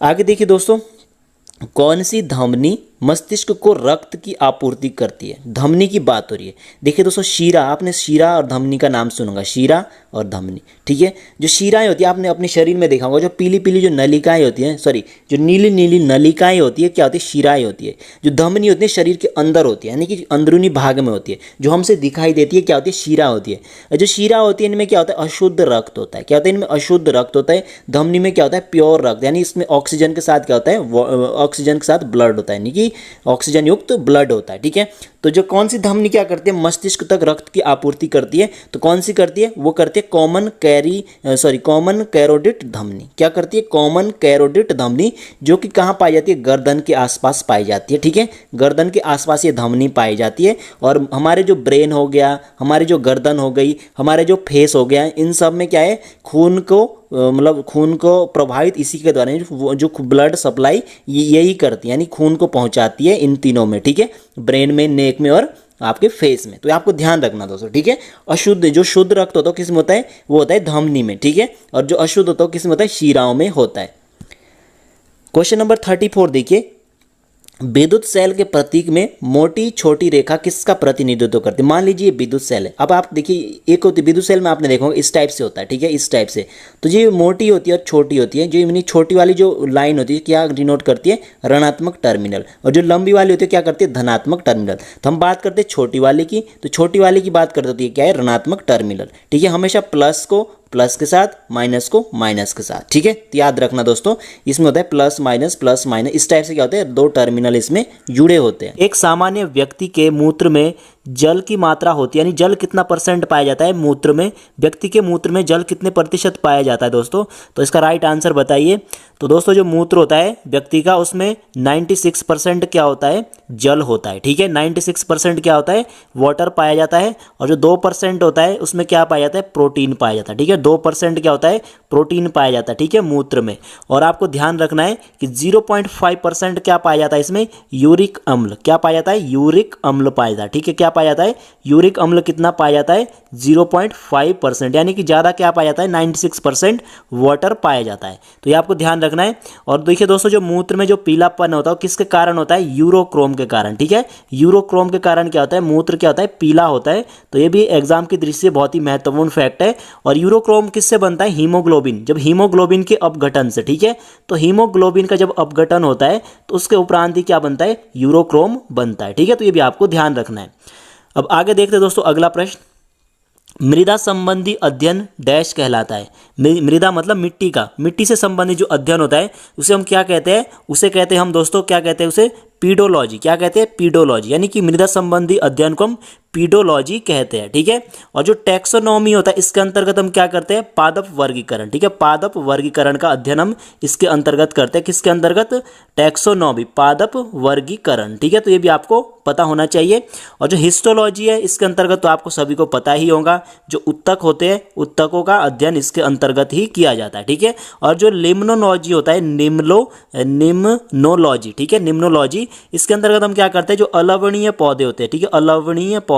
आगे देखिए दोस्तों, कौन सी धमनी मस्तिष्क को रक्त की आपूर्ति करती है, धमनी की बात हो रही है। देखिए दोस्तों, शीरा, आपने शीरा और धमनी का नाम सुना होगा, शीरा और धमनी, ठीक है। जो शीराएं होती है आपने अपने शरीर में देखा होगा, जो पीली पीली जो नलिकाएं होती हैं, सॉरी जो नीली नीली नलिकाएं होती है क्या होती है, शीराएं होती है। जो धमनी होती है शरीर के अंदर होती है, यानी कि अंदरूनी भाग में होती है, जो हमसे दिखाई देती है क्या होती है, शीरा होती है। जो शीरा होती है इनमें क्या होता है, अशुद्ध रक्त होता है, क्या होता है, इनमें अशुद्ध रक्त होता है। धमनी में क्या होता है, प्योर रक्त, यानी इसमें ऑक्सीजन के साथ क्या होता है, ऑक्सीजन के साथ ब्लड होता है, यानी कि ऑक्सीजन युक्त ब्लड होता है, ठीक है। तो जो कौन सी धमनी क्या करती है, मस्तिष्क तक रक्त की आपूर्ति करती है, तो कौन सी करती है, वो करती है कॉमन कैरोटिड धमनी। क्या करती है, कॉमन कैरोटिड धमनी, जो कि कहाँ पाई जाती है, गर्दन के आसपास पाई जाती है, ठीक है। गर्दन के आसपास ये धमनी पाई जाती है। और हमारे जो ब्रेन हो गया, हमारी जो गर्दन हो गई, हमारे जो फेस हो गया, इन सब में क्या है, खून को प्रभावित इसी के द्वारा, जो ब्लड सप्लाई यही करती है, यानी खून को पहुंचाती है इन तीनों में, ठीक है, ब्रेन में, नेक में और आपके फेस में। तो आपको ध्यान रखना दोस्तों, ठीक है। अशुद्ध, जो शुद्ध रक्त होता है किस में होता है, वो होता है धमनी में, ठीक है। और जो अशुद्ध होता है किस में होता है, शिराओं में होता है। क्वेश्चन नंबर 34 देखिए, विद्युत सेल के प्रतीक में मोटी छोटी रेखा किसका प्रतिनिधित्व करती है। मान लीजिए विद्युत सेल है, अब आप देखिए एक होती है विद्युत सेल में, आपने देखा होगा इस टाइप से होता है, ठीक है, इस टाइप से। तो ये मोटी होती है और छोटी होती है। जो इतनी छोटी वाली जो लाइन होती है क्या डिनोट करती है, ऋणात्मक टर्मिनल, और जो लंबी वाली होती है क्या करती है, धनात्मक टर्मिनल। तो हम बात करते हैं छोटी वाली की, तो छोटी वाली की बात करते होती है क्या है, ऋणात्मक टर्मिनल, ठीक है। हमेशा प्लस को प्लस के साथ, माइनस को माइनस के साथ। ठीक है, तो याद रखना दोस्तों, इसमें होता है प्लस माइनस, इस टाइप से क्या होता है, दो टर्मिनल इसमें जुड़े होते हैं। एक सामान्य व्यक्ति के मूत्र में जल की मात्रा होती है, यानी जल कितना परसेंट पाया जाता है मूत्र में, व्यक्ति के मूत्र में जल कितने प्रतिशत पाया जाता है दोस्तों, तो इसका राइट आंसर बताइए। तो दोस्तों जो मूत्र होता है व्यक्ति का, उसमें 96% क्या होता है, जल होता है। ठीक है, 96% क्या होता है, वाटर पाया जाता है, और जो 2% होता है उसमें क्या पाया जाता है, प्रोटीन पाया जाता है। ठीक है, 2% क्या होता है, प्रोटीन पाया जाता है। ठीक है, मूत्र में। और आपको ध्यान रखना है कि 0.5% क्या पाया जाता है इसमें, यूरिक अम्ल। क्या पाया जाता है, यूरिक अम्ल पाया जाता है। ठीक है, क्या पाया जाता है, यूरिक अम्ल कितना पाया जाता है, 0.5%, यानी कि ज़्यादा क्या पाया जाता है, 96% वाटर पाया जाता है। तो ये आपको ध्यान रखना है। और देखिए दोस्तों, जो मूत्र में जो पीलापन होता है वो किसके कारण होता है, यूरोक्रोम के कारण। ठीक है, यूरोक्रोम के कारण क्या होता है, मूत्र क्या होता है, पीला होता है। तो ये भी एग्जाम की दृष्टि से बहुत ही महत्वपूर्ण फैक्ट है। और यूरोक्रोम किससे बनता है, हीमोग्लोबिन, जब हीमोग्लोबिन के अपघटन से। ठीक है, तो हीमोग्लोबिन का जब अपघटन होता है तो उसके उपरांत ही क्या बनता है, यूरोक्रोम बनता है। ठीक है, तो ये भी आपको ध्यान रखना है। अब आगे देखते हैं दोस्तों अगला प्रश्न, मृदा संबंधी अध्ययन डैश कहलाता है। मृदा मतलब मिट्टी का, मिट्टी से संबंधित जो अध्ययन होता है उसे हम क्या कहते हैं, उसे कहते हैं हम दोस्तों, क्या कहते हैं उसे, पीडोलॉजी। क्या कहते हैं, पीडोलॉजी, यानी कि मृदा संबंधी अध्ययन को हम पीडोलॉजी कहते हैं। ठीक है, और जो टैक्सोनॉमी होता है इसके अंतर्गत हम क्या करते हैं, पादप वर्गीकरण। ठीक है, पादप वर्गीकरण का अध्ययन हम इसके अंतर्गत करते हैं। किसके अंतर्गत, टैक्सोनॉमी, पादप वर्गीकरण। ठीक है, तो ये भी आपको पता होना चाहिए। और जो हिस्टोलॉजी है इसके अंतर्गत तो आपको सभी को पता ही होगा, जो उत्तक होते हैं उत्तकों का अध्ययन इसके अंतर्गत ही किया जाता है। ठीक है, और जो लिम्नोलॉजी होता है, निम्नोलॉजी, ठीक है, निम्नोलॉजी, इसके अंतर्गत हम क्या करते हैं, जो अलवणीय पौधे होते हैं। ठीक है, अलवणीय पौधे,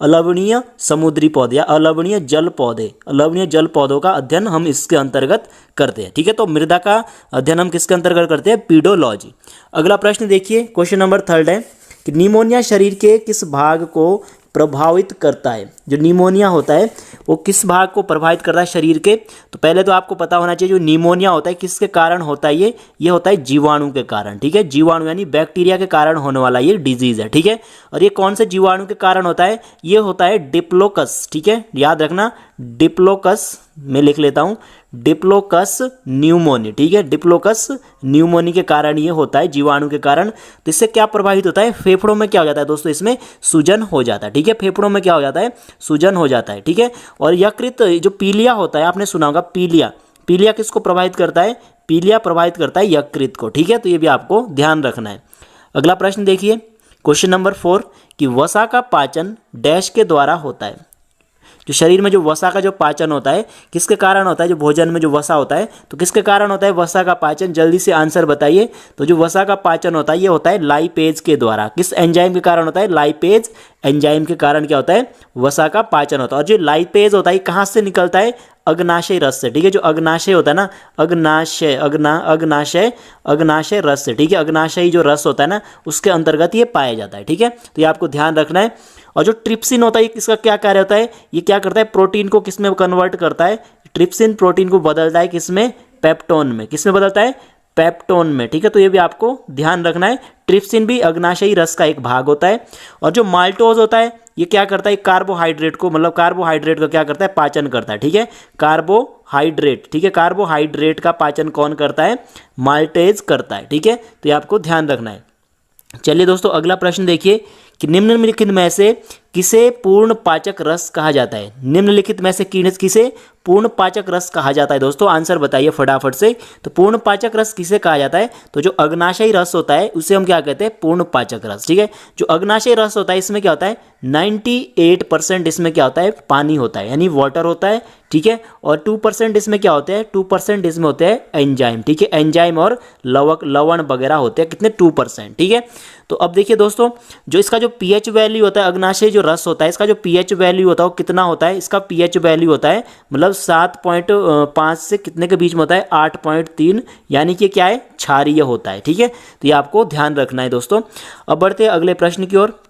अलवणीय समुद्री पौधे या अलवणीय जल पौधे, अलवणीय जल पौधों का अध्ययन हम इसके अंतर्गत करते हैं। ठीक है, तो मृदा का अध्ययन हम किसके अंतर्गत करते हैं, पीडोलॉजी। अगला प्रश्न देखिए, क्वेश्चन नंबर 3 है कि निमोनिया शरीर के किस भाग को प्रभावित करता है। जो निमोनिया होता है वो किस भाग को प्रभावित करता है शरीर के, तो पहले तो आपको पता होना चाहिए जो निमोनिया होता है किसके कारण होता है, ये होता है जीवाणु के कारण। ठीक है, जीवाणु यानी बैक्टीरिया के कारण होने वाला ये डिजीज है। ठीक है, और ये कौन से जीवाणु के कारण होता है, ये होता है डिप्लोकस। ठीक है, याद रखना, डिप्लोकस, मैं लिख लेता हूं, डिप्लोकस न्यूमोनी। ठीक है, डिप्लोकस न्यूमोनी के कारण ये होता है, जीवाणु के कारण। तो इससे क्या प्रभावित होता है, फेफड़ों में क्या हो जाता है दोस्तों, इसमें सूजन हो जाता है। ठीक है, फेफड़ों में क्या हो जाता है, सूजन हो जाता है। ठीक है, और यकृत जो पीलिया होता है, आपने सुना होगा पीलिया, पीलिया किसको प्रभावित करता है, पीलिया प्रभावित करता है यकृत को। ठीक है, तो ये भी आपको ध्यान रखना है। अगला प्रश्न देखिए, क्वेश्चन नंबर 4 कि वसा का पाचन डैश के द्वारा होता है। जो शरीर में जो वसा का जो पाचन होता है किसके कारण होता है, जो भोजन में जो वसा होता है तो किसके कारण होता है वसा का पाचन, जल्दी से आंसर बताइए। तो जो वसा का पाचन होता है ये होता है लाइपेज के द्वारा। किस एंजाइम के कारण होता है, लाइपेज एंजाइम के कारण क्या होता है, वसा का पाचन होता है। और जो लाइपेज होता है कहाँ से निकलता है, अग्नाशय रस से। ठीक है, जो अग्नाशय होता है ना, अग्नाशय रस से। ठीक है, अग्नाशयी जो रस होता है ना उसके अंतर्गत ये पाया जाता है। ठीक है, तो ये आपको ध्यान रखना है। और जो ट्रिप्सिन होता है इसका क्या कार्य होता है, ये क्या करता है, प्रोटीन को किस में कन्वर्ट करता है, ट्रिप्सिन प्रोटीन को बदलता है किसमें, पेप्टोन में। किसमें बदलता है, पेप्टोन में। ठीक है, तो ये भी आपको ध्यान रखना है। ट्रिप्सिन भी अग्नाशयी रस का एक भाग होता है। और जो माल्टोज होता है ये क्या करता है, कार्बोहाइड्रेट को, मतलब कार्बोहाइड्रेट का क्या करता है, पाचन करता है। ठीक है, कार्बोहाइड्रेट। ठीक है, कार्बोहाइड्रेट का पाचन कौन करता है, माल्टेज करता है। ठीक है, तो ये आपको ध्यान रखना है। चलिए दोस्तों अगला प्रश्न देखिए कि निम्नलिखित में से किसे पूर्ण पाचक रस कहा जाता है। निम्नलिखित में से किसे पूर्ण पाचक रस कहा जाता है दोस्तों, आंसर बताइए फटाफट से। तो पूर्ण पाचक रस किसे कहा जाता है, तो जो अग्नाशयी रस होता है उसे हम क्या कहते हैं, पूर्ण पाचक रस। ठीक है, जो अग्नाशयी रस होता है इसमें क्या होता है, 98% इसमें क्या होता है, पानी होता है, यानी वाटर होता है। ठीक है, और 2% इसमें क्या होते हैं, 2% इसमें होते हैं एंजाइम। ठीक है, एंजाइम और लवण वगैरह होते हैं, कितने, 2%। ठीक है, तो अब देखिए दोस्तों जो इसका जो पीएच वैल्यू होता है, अग्नाशय जो रस होता है इसका जो पीएच वैल्यू होता है वो कितना होता है, इसका पीएच वैल्यू होता है मतलब 7.5 से कितने के बीच में होता है, 8.3, यानी कि क्या है, क्षारीय होता है। ठीक है, तो ये आपको ध्यान रखना है दोस्तों। अब बढ़ते हैं अगले प्रश्न की ओर।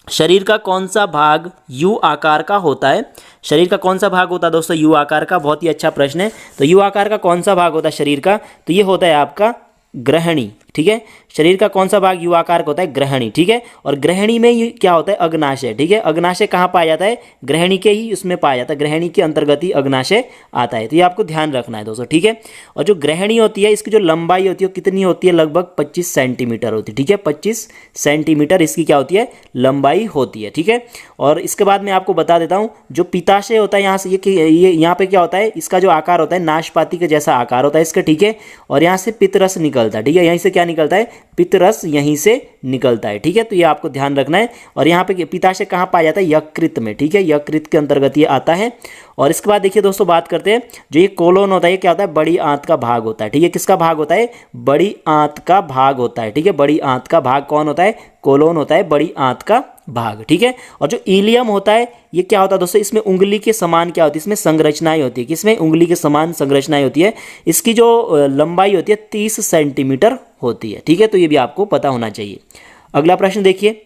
शरीर का कौन सा भाग यू आकार का होता है, शरीर का कौन सा भाग होता है दोस्तों, यू आकार का। बहुत ही अच्छा प्रश्न है। तो यू आकार का कौन सा भाग होता है शरीर का, तो ये होता है आपका ग्रहणी, ठीक है। शरीर का कौन सा भाग युवाकार का होता है? ग्रहणी, ठीक है। और ग्रहणी में ये क्या होता है? अग्नाशय, ठीक है। अग्नाशय कहाँ पाया जाता है? ग्रहणी के ही उसमें पाया जाता है, ग्रहणी के अंतर्गत ही अग्नाशय आता है। तो ये आपको ध्यान रखना है दोस्तों, ठीक है। और जो ग्रहणी होती है इसकी जो लंबाई होती है कितनी होती है? लगभग 25 सेंटीमीटर होती है, ठीक है। 25 सेंटीमीटर इसकी क्या होती है? लंबाई होती है, ठीक है। और इसके बाद मैं आपको बता देता हूँ जो पित्ताशय होता है यहाँ से ये यहाँ पे क्या होता है? इसका जो आकार होता है नाशपाती के जैसा आकार होता है इसका, ठीक है। और यहाँ से पित्तरस निकलता है, ठीक है। यहीं से क्या निकलता है? पित्तरस यहीं से निकलता है, ठीक है। तो ये आपको ध्यान रखना है। और यहाँ पे पित्ताशय कहाँ पाया जाता है? यकृत में, ठीक है। यकृत के अंतर्गत ये आता है। और इसके बाद देखिए दोस्तों बात करते हैं जो ये कोलोन होता है ये क्या होता है? बड़ी आंत का भाग होता है, ठीक है। किसका भाग होता है? बड़ी आंत का भाग होता है, ठीक है। बड़ी आंत का भाग कौन होता है? कोलोन होता है, बड़ी आंत का भाग, ठीक है। और जो इलियम होता है ये क्या होता है दोस्तों? इसमें उंगली के समान क्या होती है? इसमें संरचनाएं होती है। किसमें? उंगली के समान संरचनाएं होती है। इसकी जो लंबाई होती है 30 सेंटीमीटर होती है, ठीक है। तो ये भी आपको पता होना चाहिए। अगला प्रश्न देखिए,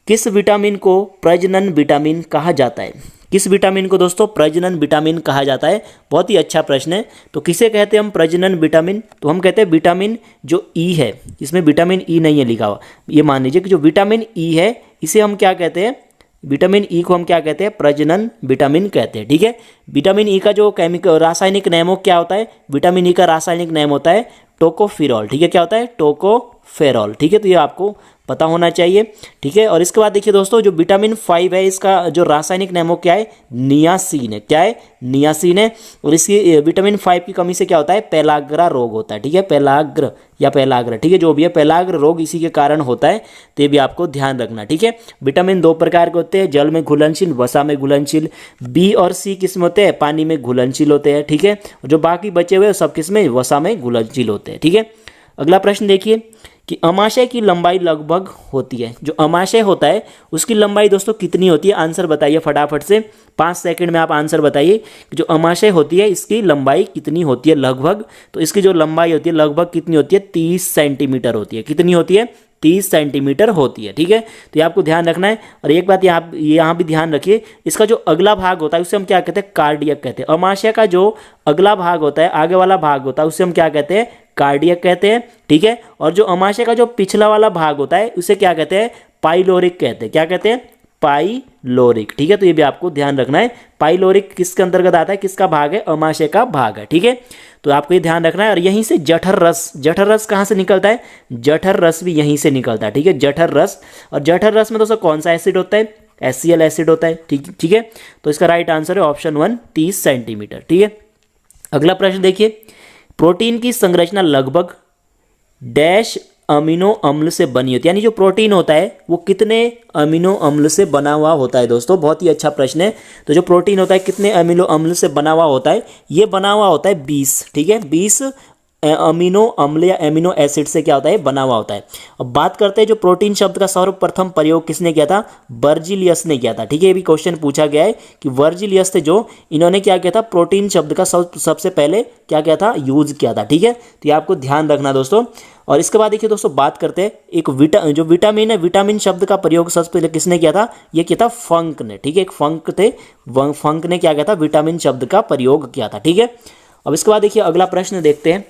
किस विटामिन को प्रजनन विटामिन कहा जाता है? किस विटामिन को दोस्तों प्रजनन विटामिन कहा जाता है? बहुत ही अच्छा प्रश्न है। तो किसे कहते हैं हम प्रजनन विटामिन? तो हम कहते हैं विटामिन जो ई है, इसमें विटामिन ई नहीं है लिखा हुआ, ये मान लीजिए कि जो विटामिन ई है इसे हम क्या कहते हैं? विटामिन ई को हम क्या कहते हैं? प्रजनन विटामिन कहते हैं, ठीक है। विटामिन ई का जो केमिकल रासायनिक नाम क्या होता है? विटामिन ई का रासायनिक नाम होता है टोकोफेरॉल, ठीक है। क्या होता है? टोकोफेरॉल, ठीक है। तो ये आपको पता होना चाहिए, ठीक है। और इसके बाद देखिए दोस्तों जो विटामिन 5 है इसका जो रासायनिक नाम क्या है? नियासिन है। क्या है? नियासिन है। और इसकी विटामिन 5 की कमी से क्या होता है? पेलाग्रा रोग होता है, ठीक है। पेलाग्र या पेलाग्र, ठीक है, जो भी है पेलाग्र रोग इसी के कारण होता है। तो ये भी आपको ध्यान रखना, ठीक है। विटामिन 2 प्रकार के होते हैं, जल में घुलनशील, वसा में घुलनशील। बी और सी किस में होते हैं? पानी में घुलनशील होते हैं, ठीक है। जो बाकी बचे हुए सब किस में? वसा में घुलनशील होते हैं, ठीक है। अगला प्रश्न देखिए कि अमाशय की लंबाई लगभग होती है, जो अमाशय होता है उसकी लंबाई दोस्तों कितनी होती है? आंसर बताइए फटाफट से, 5 सेकंड में आप आंसर बताइए कि जो अमाशय होती है इसकी लंबाई कितनी होती है लगभग? तो इसकी जो लंबाई होती है लगभग कितनी होती है? 30 सेंटीमीटर होती है। कितनी होती है? 30 सेंटीमीटर होती है, ठीक है। तो ये आपको ध्यान रखना है। और एक बात यहाँ भी ध्यान रखिए, इसका जो अगला भाग होता है उसे हम क्या कहते हैं? कार्डियक कहते हैं। अमाशय का जो अगला भाग होता है, आगे वाला भाग होता है, उसे हम क्या कहते हैं? कार्डियक कहते हैं, ठीक है। और जो अमाशय का जो पिछला वाला भाग होता है उसे क्या कहते हैं? पाइलोरिक कहते हैं। क्या कहते हैं? पाइलोरिक, ठीक है। तो ये भी आपको ध्यान रखना है। पाइलोरिक किसके अंतर्गत आता है? किसका भाग है? अमाशय का भाग है, ठीक है। तो आपको ये ध्यान रखना है। और यहीं से जठर रस, जठर रस कहाँ से निकलता है? जठर रस भी यहीं से निकलता है, ठीक है। जठर रस, और जठर रस में दोस्तों कौन सा एसिड होता है? HCl एसिड होता है, ठीक है। तो इसका राइट आंसर है ऑप्शन 1, 30 सेंटीमीटर, ठीक है। अगला प्रश्न देखिए, प्रोटीन की संरचना लगभग डैश अमीनो अम्ल से बनी होती है, यानी जो प्रोटीन होता है वो कितने अमीनो अम्ल से बना हुआ होता है दोस्तों? बहुत ही अच्छा प्रश्न है। तो जो प्रोटीन होता है कितने अमीनो अम्ल से बना हुआ होता है? ये बना हुआ होता है 20, ठीक है। 20 अमीनो अम्ल या एमिनो एसिड से क्या होता है? बना हुआ होता है। अब बात करते हैं जो प्रोटीन शब्द का सर्वप्रथम प्रयोग किसने किया था? वर्जिलियस ने किया था, ठीक है। ये भी क्वेश्चन पूछा गया है कि वर्जिलियस थे जो, इन्होंने क्या किया था? प्रोटीन शब्द का सबसे पहले क्या किया था? यूज किया था, ठीक है। तो ये आपको ध्यान रखना दोस्तों। और इसके बाद देखिए दोस्तों बात करते हैं एक जो विटामिन है, विटामिन शब्द का प्रयोग सबसे पहले किसने किया था? ये किया था फंक ने, ठीक है। एक फंक थे, फंक ने क्या किया था? विटामिन शब्द का प्रयोग किया था, ठीक है। अब इसके बाद देखिए अगला प्रश्न देखते हैं,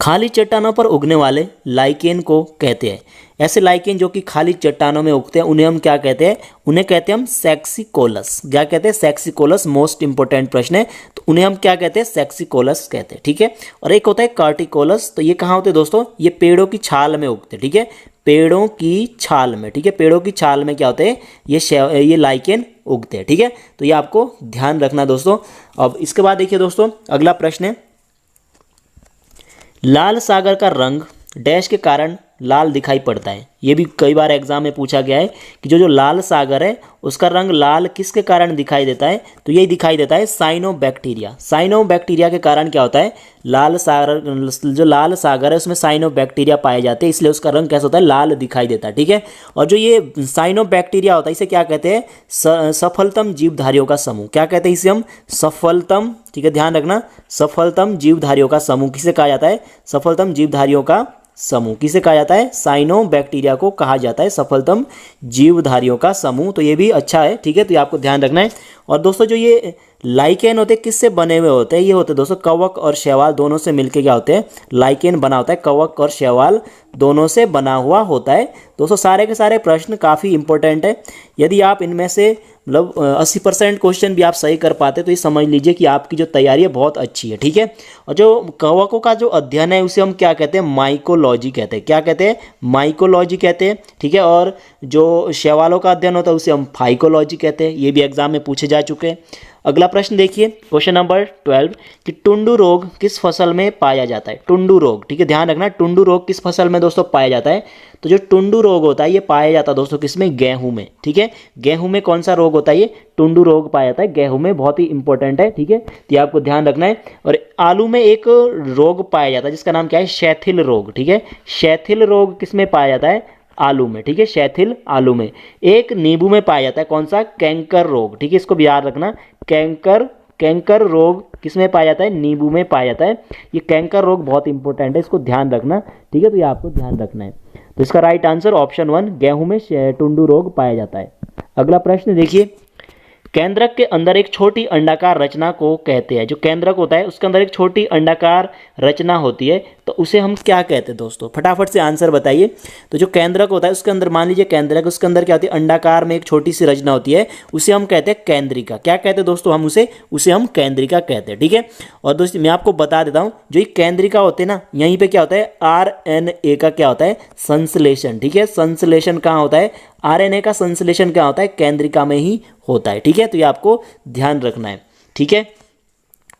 खाली चट्टानों पर उगने वाले लाइकेन को कहते हैं। ऐसे लाइकेन जो कि खाली चट्टानों में उगते हैं उन्हें हम क्या कहते हैं? उन्हें कहते हैं हम सेक्सिकोलस। क्या कहते हैं? सेक्सिकोलस। मोस्ट इंपोर्टेंट प्रश्न है। तो उन्हें हम क्या कहते हैं? सेक्सिकोलस कहते हैं, ठीक है। और एक होता है कार्टिकोलस। तो ये कहाँ होते हैं दोस्तों? ये पेड़ों की छाल में उगते हैं, ठीक है। पेड़ों की छाल में, ठीक है। पेड़ों की छाल में क्या होते हैं? ये लाइकेन उगते हैं, ठीक है। तो ये आपको ध्यान रखना दोस्तों। अब इसके बाद देखिए दोस्तों अगला प्रश्न है, लाल सागर का रंग डैश के कारण लाल दिखाई पड़ता है। ये भी कई बार एग्जाम में पूछा गया है कि जो लाल सागर है उसका रंग लाल किसके कारण दिखाई देता है? तो यही दिखाई देता है साइनोबैक्टीरिया। साइनोबैक्टीरिया के कारण क्या होता है? लाल सागर, जो लाल सागर है उसमें साइनोबैक्टीरिया पाए जाते हैं, इसलिए उसका रंग कैसा होता है? लाल दिखाई देता है, ठीक है। और जो ये साइनोबैक्टीरिया होता है इसे क्या कहते हैं? सफलतम जीवधारियों का समूह। क्या कहते हैं इसे हम? सफलतम, ठीक है, ध्यान रखना। सफलतम जीवधारियों का समूह किसे कहा जाता है? सफलतम जीवधारियों का समूह किसे कहा जाता है? साइनोबैक्टीरिया को कहा जाता है सफलतम जीवधारियों का समूह। तो ये भी अच्छा है, ठीक है। तो ये आपको ध्यान रखना है। और दोस्तों जो ये लाइकेन होते हैं किससे बने हुए होते हैं, ये होते हैं दोस्तों कवक और शैवाल दोनों से मिलके क्या होते हैं, लाइकेन बना होता है, कवक और शैवाल दोनों से बना हुआ होता है। दोस्तों सारे के सारे प्रश्न काफ़ी इंपॉर्टेंट है। यदि आप इनमें से मतलब 80% क्वेश्चन भी आप सही कर पाते तो ये समझ लीजिए कि आपकी जो तैयारी है बहुत अच्छी है, ठीक है। और जो कवकों का जो अध्ययन है उसे हम क्या कहते हैं, माइकोलॉजी कहते हैं। क्या कहते हैं, माइकोलॉजी कहते हैं, ठीक है। और जो शैवालों का अध्ययन होता है उसे हम फाइकोलॉजी कहते हैं। ये भी एग्जाम में पूछे जा चुके हैं। अगला प्रश्न देखिए, क्वेश्चन नंबर 12 कि टुंडू रोग किस फसल में पाया जाता है। टुंडू रोग, ठीक है, ध्यान रखना, टुंडू रोग किस फसल में दोस्तों पाया जाता है। तो जो टुंडू रोग होता है ये पाया जाता है दोस्तों किसमें, गेहूं में, ठीक है। गेहूं में कौन सा रोग होता है, ये टुंडू रोग पाया जाता है गेहूं में, बहुत ही इंपॉर्टेंट है, ठीक है। तो ये आपको ध्यान रखना है। और आलू में एक रोग पाया जाता है जिसका नाम क्या है, शैथिल रोग, ठीक है। शैथिल रोग किसमें पाया जाता है, आलू में, ठीक है, शैथिल आलू में। एक नींबू में पाया जाता है कौन सा, कैंकर रोग, ठीक है, इसको भी याद रखना। कैंकर रोग किसमें पाया जाता है, नींबू में पाया जाता है। ये कैंकर रोग बहुत इंपॉर्टेंट है, इसको ध्यान रखना, ठीक है। तो ये आपको ध्यान रखना है। तो इसका राइट आंसर ऑप्शन 1, गेहूं में टुंडू रोग पाया जाता है। अगला प्रश्न देखिए, केंद्रक के अंदर एक छोटी अंडाकार रचना को कहते हैं। जो केंद्रक होता है उसके अंदर एक छोटी अंडाकार रचना होती है तो उसे हम क्या कहते हैं दोस्तों, फटाफट से आंसर बताइए। तो जो केंद्रक होता है उसके अंदर, मान लीजिए केंद्रक, उसके अंदर क्या होती है, अंडाकार में एक छोटी सी रचना होती है, उसे हम कहते हैं केंद्रिका। क्या कहते हैं दोस्तों, हम उसे हम केंद्रिका कहते हैं, ठीक है। और दोस्तों मैं आपको बता देता हूँ, जो ये केंद्रिका होते हैं ना, यहीं पे क्या होता है, RNA का क्या होता है, संश्लेषण, ठीक है। संश्लेषण कहाँ होता है, RNA का संश्लेषण क्या होता है, केंद्रिका में ही होता है, ठीक है। तो ये आपको ध्यान रखना है, ठीक है।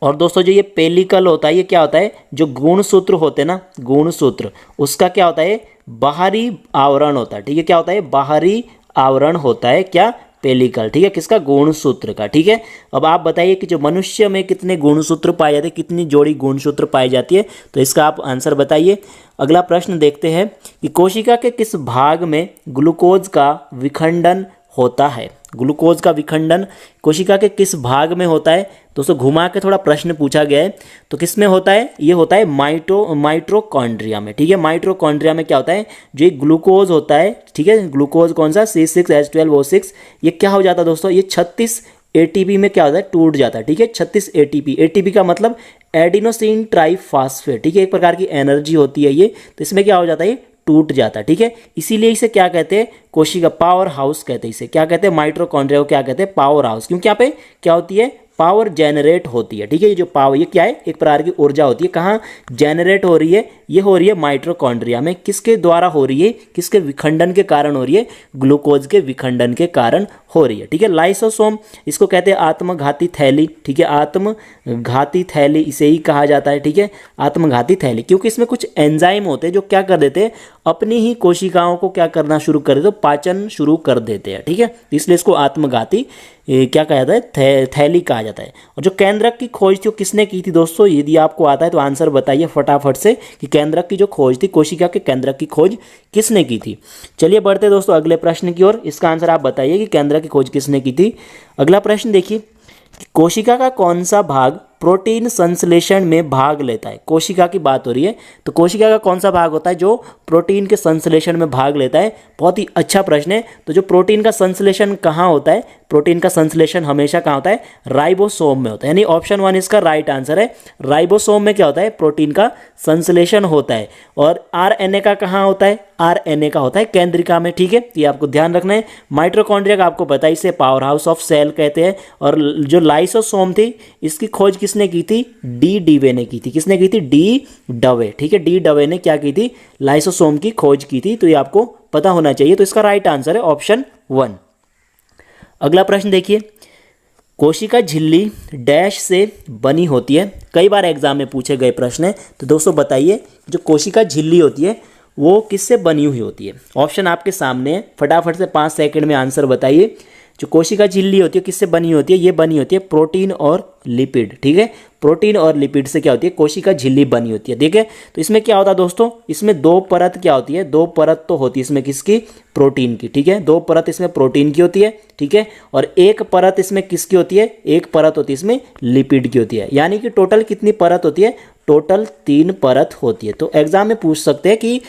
और दोस्तों जो ये पेलिकल होता है ये क्या होता है, जो गुणसूत्र होते हैं ना, गुणसूत्र, उसका क्या होता है, बाहरी आवरण होता है, ठीक है। क्या होता है, बाहरी आवरण होता है, क्या, पेलिकल, ठीक है, किसका, गुणसूत्र का, ठीक है। अब आप बताइए कि जो मनुष्य में कितने गुणसूत्र पाए जाते हैं, कितनी जोड़ी गुणसूत्र पाई जाती है, तो इसका आप आंसर बताइए। अगला प्रश्न देखते हैं कि कोशिका के किस भाग में ग्लूकोज का विखंडन होता है। ग्लूकोज का विखंडन कोशिका के किस भाग में होता है दोस्तों, घुमा के थोड़ा प्रश्न पूछा गया है। तो किस में होता है, ये होता है माइटोकॉन्ड्रिया में, ठीक है। माइटोकॉन्ड्रिया में क्या होता है, जो ग्लूकोज होता है, ठीक है, ग्लूकोज कौन सा, C6H12O6, ये क्या हो जाता है दोस्तों, ये 36 ATP में क्या होता है, टूट जाता है, ठीक है। 36 ATP, ATP का मतलब एडिनोसिन ट्राइफॉस्फेट, ठीक है, एक प्रकार की एनर्जी होती है ये, तो इसमें क्या हो जाता है, ये टूट जाता है, ठीक है। इसीलिए इसे क्या कहते हैं, कोशिका पावर हाउस कहते हैं, इसे क्या कहते हैं, माइटोकॉन्ड्रिया को क्या कहते हैं, पावर हाउस, क्योंकि यहाँ पे क्या होती है, पावर जनरेट होती है, ठीक है। ये जो पावर, ये क्या है, एक प्रकार की ऊर्जा होती है, कहाँ जनरेट हो रही है, ये हो रही है माइटोकॉन्ड्रिया में। किसके द्वारा हो रही है, किसके विखंडन के कारण हो रही है, ग्लूकोज के विखंडन के कारण हो रही है, ठीक है। लाइसोसोम, इसको कहते हैं आत्मघाती थैली, ठीक है, आत्मघाती थैली इसे ही कहा जाता है, ठीक है, आत्मघाती थैली, क्योंकि इसमें कुछ एंजाइम होते हैं जो क्या कर देते हैं, अपनी ही कोशिकाओं को क्या करना शुरू कर देते, पाचन शुरू कर देते हैं, ठीक है। इसलिए इसको आत्मघाती क्या कहा जाता है, थैली कहा जाता है। और जो केंद्रक की खोज थी वो किसने की थी दोस्तों, यदि आपको आता है तो आंसर बताइए फटाफट से कि केंद्रक की जो खोज थी, कोशिका के केंद्रक की खोज किसने की थी। चलिए बढ़ते दोस्तों अगले प्रश्न की ओर, इसका आंसर आप बताइए कि केंद्रक की खोज किसने की थी। अगला प्रश्न देखिए कि कोशिका का कौन सा भाग प्रोटीन संश्लेषण में भाग लेता है। कोशिका की बात हो रही है तो कोशिका का कौन सा भाग होता है जो प्रोटीन के संश्लेषण में भाग लेता है, बहुत ही अच्छा प्रश्न है। तो जो प्रोटीन का संश्लेषण कहाँ होता है, प्रोटीन का संश्लेषण हमेशा कहाँ होता है, राइबोसोम में होता है, यानी ऑप्शन 1 इसका राइट आंसर है। राइबोसोम में क्या होता है, प्रोटीन का संश्लेषण होता है। और RNA का कहाँ होता है, RNA का होता है केंद्रिका में, ठीक है, ये आपको ध्यान रखना है। माइटोकॉन्ड्रिया का आपको पता है, इसे पावर हाउस ऑफ सेल कहते हैं। और जो लाइसोसोम थी इसकी खोज किसने की थी, डी डवे ने की थी। किसने की थी, डी डवे, ठीक है, डी डवे ने क्या की थी, लाइसोसोम की खोज की थी। तो ये आपको पता होना चाहिए। तो इसका राइट आंसर है ऑप्शन 1। अगला प्रश्न देखिए, कोशिका झिल्ली डैश से बनी होती है। कई बार एग्जाम में पूछे गए प्रश्न है। तो दोस्तों बताइए जो कोशिका झिल्ली होती है वो किससे बनी हुई होती है। ऑप्शन आपके सामने है, फटाफट से 5 सेकंड में आंसर बताइए। जो कोशिका झिल्ली होती है किससे बनी होती है, ये बनी होती है प्रोटीन और लिपिड, ठीक है, प्रोटीन और लिपिड से क्या होती है, कोशिका झिल्ली बनी होती है, ठीक है। तो इसमें क्या होता है दोस्तों, इसमें 2 परत क्या होती है, 2 परत तो होती है इसमें किसकी, प्रोटीन की, ठीक है, 2 परत इसमें प्रोटीन की होती है, ठीक है। और 1 परत इसमें किसकी होती है, 1 परत होती है इसमें लिपिड की होती है। यानी कि टोटल कितनी परत होती है, टोटल 3 परत होती है। तो एग्जाम में पूछ सकते हैं कि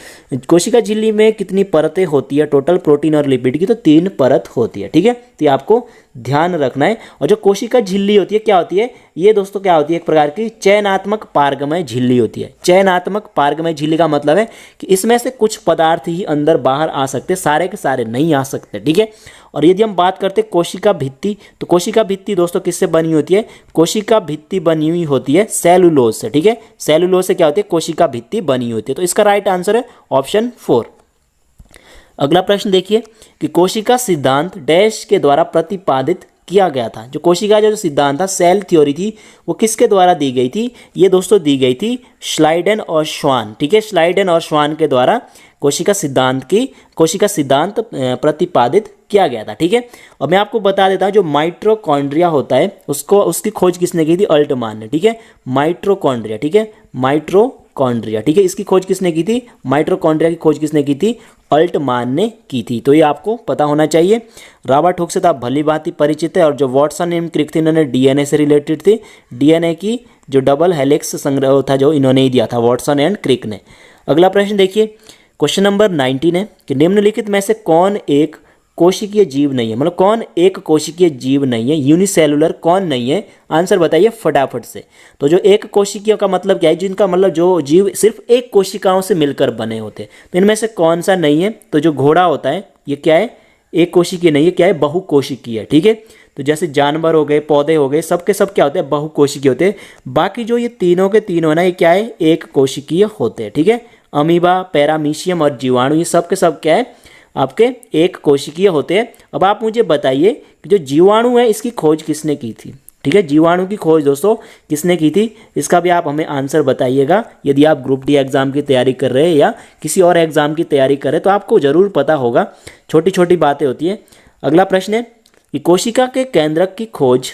कोशिका झिल्ली में कितनी परतें होती है टोटल, प्रोटीन और लिपिड की, तो 3 परत होती है, ठीक है। तो ये आपको ध्यान रखना है। और जो कोशिका झिल्ली होती है क्या होती है, ये दोस्तों क्या होती है, एक प्रकार की चयनात्मक पारगमय झिल्ली होती है। चयनात्मक पारगमय झिल्ली का मतलब है कि इसमें से कुछ पदार्थ ही अंदर बाहर आ सकते, सारे के सारे नहीं आ सकते, ठीक है। और यदि हम बात करते हैं कोशिका भित्ति, तो कोशिका भित्ति दोस्तों किससे बनी होती है, कोशिका भित्ति बनी हुई होती है सेलुलोज से, ठीक है। सेलुलोज से क्या होती है, कोशिका भित्ति बनी होती है। तो इसका राइट आंसर है ऑप्शन 4। अगला प्रश्न देखिए कि कोशिका सिद्धांत डैश के द्वारा प्रतिपादित किया गया था। जो कोशिका जो सिद्धांत था, सिल थ्योरी थी, वो किसके द्वारा दी गई थी, ये दोस्तों दी गई थी श्लाइडेन और श्वान, ठीक है। श्लाइडेन और श्वान के द्वारा कोशिका सिद्धांत प्रतिपादित किया गया था, ठीक है। और मैं आपको बता देता हूँ जो माइटोकॉन्ड्रिया होता है उसकी खोज किसने की थी, अल्टमान ने, ठीक है। माइटोकॉन्ड्रिया, ठीक है, माइटोकॉन्ड्रिया, ठीक है, इसकी खोज किसने की थी, माइटोकॉन्ड्रिया की खोज किसने की थी, अल्टमान ने की थी। तो ये आपको पता होना चाहिए। रॉबर्ट हुक से तो आप भली भांति परिचित है। और जो वाटसन एवं क्रिक थे, इन्होंने डीएनए से रिलेटेड थे। डीएनए की जो डबल हेलिक्स संग्रह था जो इन्होंने ही दिया था, वाटसन एंड क्रिक ने। अगला प्रश्न देखिए, क्वेश्चन नंबर 19 है कि निम्नलिखित में से कौन एक कोशिकीय जीव नहीं है, मतलब कौन एक कोशिकीय जीव नहीं है, यूनिसेलुलर कौन नहीं है, आंसर बताइए फटाफट से। तो जो एक कोशिकीय का मतलब क्या है, जिनका मतलब जो जीव सिर्फ एक कोशिकाओं से मिलकर बने होते हैं, तो इनमें से कौन सा नहीं है, तो जो घोड़ा होता है ये क्या है, एक कोशिकीय नहीं है, क्या है, बहुकोशिकीय है, ठीक है। तो जैसे जानवर हो गए, पौधे हो गए, सबके सब क्या होते हैं, बहुकोशिकीय होते हैं। बाकी जो ये तीनों के तीनों ना, ये क्या है, एक कोशिकीय होते हैं, ठीक है। अमीबा, पैरामीशियम और जीवाणु, ये सब के सब क्या है, आपके एक कोशिकीय होते हैं। अब आप मुझे बताइए कि जो जीवाणु है इसकी खोज किसने की थी, ठीक है। जीवाणु की खोज दोस्तों किसने की थी, इसका भी आप हमें आंसर बताइएगा। यदि आप ग्रुप डी एग्जाम की तैयारी कर रहे हैं या किसी और एग्जाम की तैयारी कर रहे हैं तो आपको जरूर पता होगा, छोटी छोटी बातें होती हैं। अगला प्रश्न है कि कोशिका के केंद्रक की खोज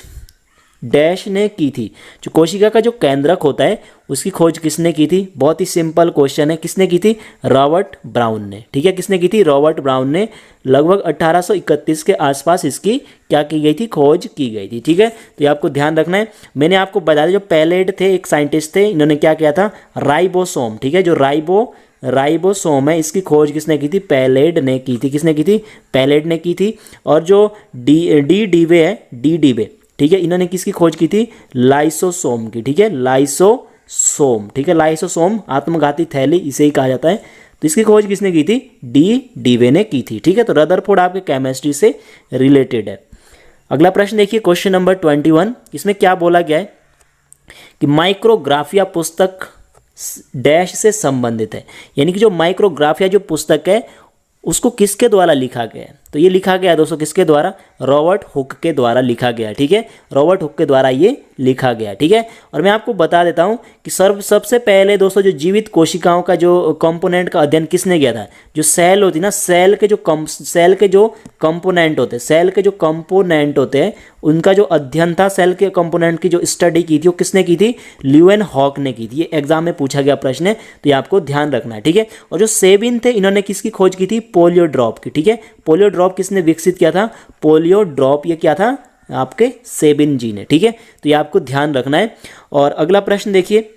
डैश ने की थी। जो कोशिका का जो केंद्रक होता है उसकी खोज किसने की थी, बहुत ही सिंपल क्वेश्चन है, किसने की थी, रॉबर्ट ब्राउन ने, ठीक है। किसने की थी, रॉबर्ट ब्राउन ने। लगभग 1831 के आसपास इसकी क्या की गई थी, खोज की गई थी, ठीक है। तो ये आपको ध्यान रखना है। मैंने आपको बताया जो पैलेड थे, एक साइंटिस्ट थे, इन्होंने क्या किया था, राइबोसोम, ठीक है, जो राइबोसोम है इसकी खोज किसने की थी, पैलेड ने की थी। किसने की थी, पैलेड ने की थी। और जो डी डीवे है, डी डीवे, ठीक है, इन्होंने किसकी खोज की थी, लाइसोसोम की, ठीक है, लाइसोसोम, ठीक है। लाइसोसोम आत्मघाती थैली इसे ही कहा जाता है। तो इसकी खोज किसने की थी, डी डीवे ने की थी, ठीक है। तो रदरफोर्ड आपके केमिस्ट्री से रिलेटेड है। अगला प्रश्न देखिए, क्वेश्चन नंबर 21, इसमें क्या बोला गया है कि माइक्रोग्राफिया पुस्तक डैश से संबंधित है, यानी कि जो माइक्रोग्राफिया जो पुस्तक है उसको किसके द्वारा लिखा गया है। तो ये लिखा गया दोस्तों किसके द्वारा, रॉबर्ट हुक के द्वारा लिखा गया, ठीक है। रॉबर्ट हुक के द्वारा ये लिखा गया, ठीक है। और मैं आपको बता देता हूँ कि सबसे पहले दोस्तों जो जीवित कोशिकाओं का जो कंपोनेंट का अध्ययन किसने किया था, जो सेल होती ना, सेल के जो कंपोनेंट होते हैं उनका जो अध्ययन था, सेल के कंपोनेंट की जो स्टडी की थी वो किसने की थी, ल्यूएन हॉक ने की थी। ये एग्जाम में पूछा गया प्रश्न है, तो ये आपको ध्यान रखना है, ठीक है। और जो सेबिन थे, इन्होंने किसकी खोज की थी, पोलियो ड्रॉप की, ठीक है। पोलियो ड्रॉप किसने विकसित किया था, पोलियो ड्रॉप ये क्या था, आपके सेबिन जी ने, ठीक है। तो ये आपको ध्यान रखना है। और अगला प्रश्न देखिए,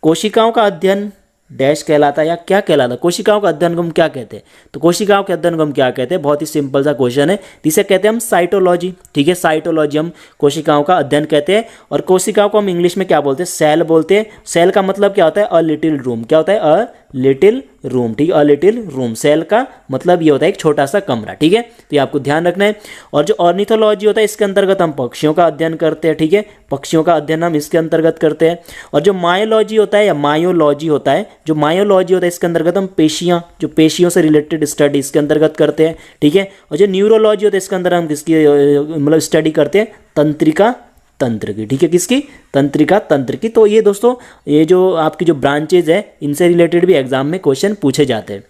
कोशिकाओं का अध्ययन डैश कहलाता है या क्या कहलाता है, कोशिकाओं का अध्ययन को हम क्या कहते हैं, तो कोशिकाओं के अध्ययन को हम क्या कहते हैं, बहुत ही सिंपल सा क्वेश्चन है, जिसे कहते हैं हम साइटोलॉजी, ठीक है। साइटोलॉजी हम कोशिकाओं का अध्ययन कहते हैं। और कोशिकाओं को हम इंग्लिश में क्या बोलते हैं, सेल बोलते हैं। सेल का मतलब क्या होता है, अ लिटिल रूम, क्या होता है, अ लिटिल रूम, ठीक है, अ लिटिल रूम। सेल का मतलब ये होता है एक छोटा सा कमरा, ठीक है। तो ये आपको ध्यान रखना है। और जो ऑर्निथोलॉजी होता है इसके अंतर्गत हम पक्षियों का अध्ययन करते हैं, ठीक है, पक्षियों का अध्ययन हम इसके अंतर्गत करते हैं। और जो मायोलॉजी होता है या मायोलॉजी होता है, जो मायोलॉजी होता है इसके अंतर्गत हम पेशियों से रिलेटेड स्टडी इसके अंतर्गत करते हैं, ठीक है। और जो न्यूरोलॉजी होता है इसके अंदर हम किसकी मतलब स्टडी करते हैं, तंत्रिका तंत्र की, ठीक है, किसकी, तंत्रिका तंत्र की। तो ये दोस्तों ये जो आपकी जो ब्रांचेज है इनसे रिलेटेड भी एग्जाम में क्वेश्चन पूछे जाते हैं।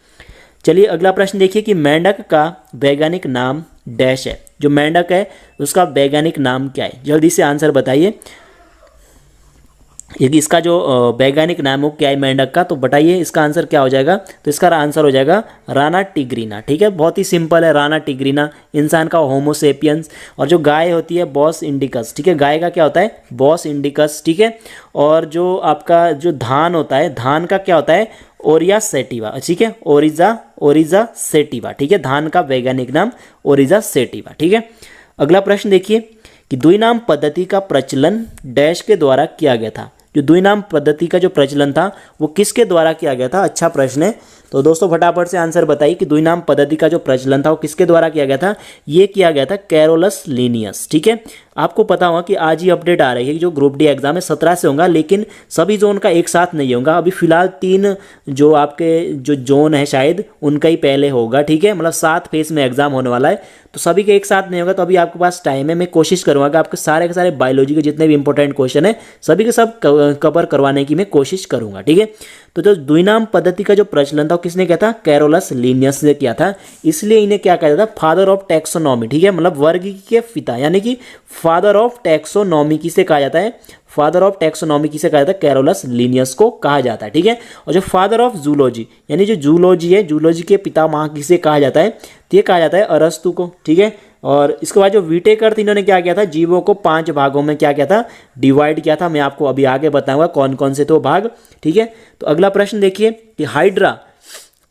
चलिए अगला प्रश्न देखिए कि मेंढक का वैज्ञानिक नाम डैश है। जो मेंढक है उसका वैज्ञानिक नाम क्या है, जल्दी से आंसर बताइए। यदि इसका जो वैज्ञानिक नाम हो क्या है मेंढक का, तो बताइए इसका आंसर क्या हो जाएगा। तो इसका आंसर हो जाएगा राना टिग्रीना, ठीक है, बहुत ही सिंपल है, राना टिग्रीना। इंसान का होमो सेपियंस। और जो गाय होती है बॉस इंडिकस, ठीक है, गाय का क्या होता है, बॉस इंडिकस, ठीक है। और जो आपका जो धान होता है, धान का क्या होता है, ओरिया सेटिवा, ठीक है, ओरिजा सेटिवा, ठीक है, धान का वैज्ञानिक नाम ओरिजा सेटिवा, ठीक है। अगला प्रश्न देखिए कि द्विनाम पद्धति का प्रचलन डैश के द्वारा किया गया था। जो द्विनाम पद्धति का जो प्रचलन था वो किसके द्वारा किया गया था? अच्छा प्रश्न है। तो दोस्तों फटाफट से आंसर बताइए कि द्विनाम पद्धति का जो प्रचलन था वो किसके द्वारा किया गया था? ये किया गया था कैरोलस लीनियस। ठीक है, आपको पता होगा कि आज ही अपडेट आ रही है कि जो ग्रुप डी एग्जाम है 17 से होगा, लेकिन सभी जोन का एक साथ नहीं होगा। अभी फिलहाल 3 जो आपके जो जोन है शायद उनका ही पहले होगा। ठीक है, मतलब 7 फेज में एग्जाम होने वाला है, तो सभी के एक साथ नहीं होगा। तो अभी आपके पास टाइम है, मैं कोशिश करूँगा कि आपके सारे के सारे बायोलॉजी के जितने भी इंपॉर्टेंट क्वेश्चन है सभी के सब कवर करवाने की मैं कोशिश करूँगा। ठीक है, तो जो द्विनाम पद्धति का जो प्रचलन था वो किसने किया था? कैरोलस लीनियस ने किया था। इसलिए इन्हें क्या कहता था? Father of taxonomy. ठीक है, मतलब वर्ग के पिता, यानी कि फादर ऑफ टैक्सोनॉमी किसे कहा जाता है? फादर ऑफ टैक्सोनॉमी किसे कहा जाता है? कैरोलस लीनियस को कहा जाता है। ठीक है, और जो फादर ऑफ जूलॉजी यानी जो जूलॉजी है, जूलॉजी के पितामह किसे कहा जाता है? तो ये कहा जाता है अरस्तु को। ठीक है, और इसके बाद जो विटेकर थे इन्होंने क्या किया था? जीवों को 5 भागों में क्या किया था? डिवाइड किया था। मैं आपको अभी आगे बताऊंगा कौन कौन से तो भाग। ठीक है, तो अगला प्रश्न देखिए कि हाइड्रा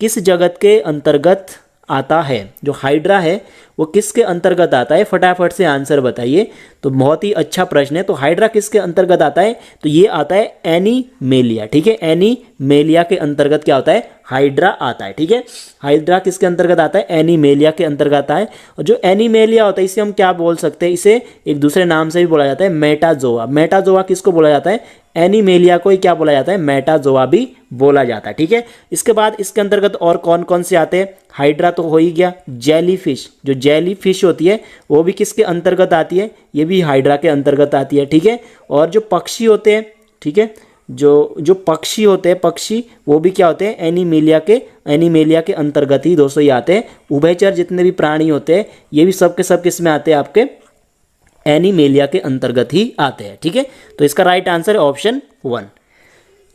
किस जगत के अंतर्गत आता है? जो हाइड्रा है वो किसके अंतर्गत आता है? फटाफट से आंसर बताइए। तो बहुत ही अच्छा प्रश्न है। तो हाइड्रा किसके अंतर्गत आता है? तो ये आता है एनीमेलिया। ठीक है, एनीमेलिया के अंतर्गत क्या होता है? हाइड्रा आता है। ठीक है, हाइड्रा किसके अंतर्गत आता है? एनीमेलिया के अंतर्गत आता है। और जो एनीमेलिया होता है इसे हम क्या बोल सकते हैं? इसे एक दूसरे नाम से भी बोला जाता है मेटाजोआ। मेटाजोआ किसको बोला जाता है? एनीमेलिया को ही क्या बोला जाता है? मेटाजोआ भी बोला जाता है। ठीक है, इसके बाद इसके अंतर्गत और कौन कौन से आते हैं? हाइड्रा तो हो ही गया। जेलीफिश, जो जेलीफिश होती है वो भी किसके अंतर्गत आती है? ये भी हाइड्रा के अंतर्गत आती है। ठीक है, और जो पक्षी होते हैं, ठीक है, जो पक्षी होते हैं, पक्षी वो भी क्या होते हैं? एनीमेलिया के अंतर्गत ही दोस्तों ये आते हैं। उभयचर जितने भी प्राणी होते हैं ये भी सब के सब किस में आते हैं? आपके एनीमेलिया के अंतर्गत ही आते हैं। ठीक है, तो इसका राइट आंसर है ऑप्शन 1।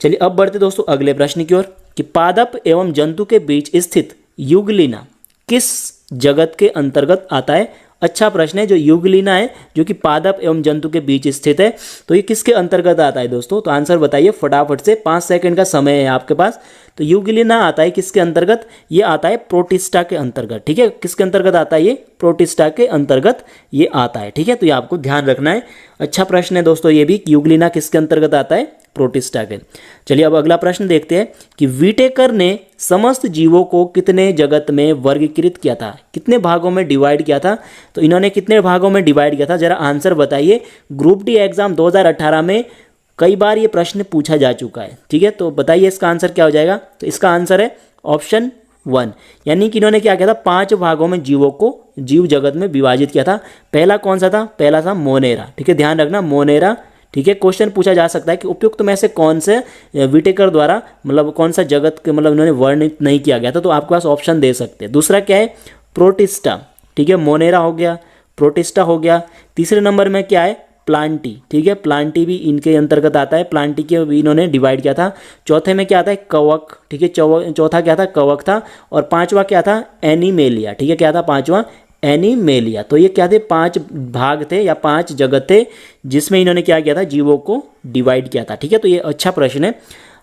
चलिए अब बढ़ते दोस्तों अगले प्रश्न की ओर कि पादप एवं जंतु के बीच स्थित युगलिना किस जगत के अंतर्गत आता है? अच्छा प्रश्न है। जो युगलिना है जो कि पादप एवं जंतु के बीच स्थित है, तो ये किसके अंतर्गत आता है दोस्तों? तो आंसर बताइए फटाफट से, 5 सेकंड का समय है आपके पास। तो युगलिना आता है किसके अंतर्गत? ये आता है प्रोटिस्टा के अंतर्गत। ठीक है, किसके अंतर्गत आता है? ये प्रोटिस्टा के अंतर्गत ये आता है। ठीक है, तो ये आपको ध्यान रखना है। अच्छा प्रश्न है दोस्तों ये भी, युगलिना किसके अंतर्गत आता है? प्रोटिस्टा के। चलिए अब अगला प्रश्न देखते हैं कि विटेकर ने समस्त जीवों को कितने जगत में वर्गीकृत किया था? कितने भागों में डिवाइड किया था? तो इन्होंने कितने भागों में डिवाइड किया था? जरा आंसर बताइए। ग्रुप डी एग्जाम 2018 में कई बार ये प्रश्न पूछा जा चुका है। ठीक है, तो बताइए इसका आंसर क्या हो जाएगा? तो इसका आंसर है ऑप्शन 1, यानी कि इन्होंने क्या किया था? 5 भागों में जीवों को जीव जगत में विभाजित किया था। पहला कौन सा था? पहला था मोनेरा। ठीक है, ध्यान रखना मोनेरा। ठीक है, क्वेश्चन पूछा जा सकता है कि उपयुक्त में से कौन से विटेकर द्वारा मतलब कौन सा जगत के मतलब इन्होंने वर्णित नहीं किया गया था, तो आपके पास ऑप्शन दे सकते हैं। दूसरा क्या है? प्रोटिस्टा। ठीक है, मोनेरा हो गया, प्रोटिस्टा हो गया। तीसरे नंबर में क्या है? प्लांटी। ठीक है, प्लांटी भी इनके अंतर्गत आता है, प्लांटी के भी इन्होंने डिवाइड किया था। चौथे में क्या आता है? कवक। ठीक है, चौथा क्या था? कवक था। और 5वां क्या था? एनीमेलिया। ठीक है, क्या था 5वां? एनीमेलिया। तो ये क्या थे? 5 भाग थे या 5 जगत थे जिसमें इन्होंने क्या किया था? जीवों को डिवाइड किया था। ठीक है, तो ये अच्छा प्रश्न है।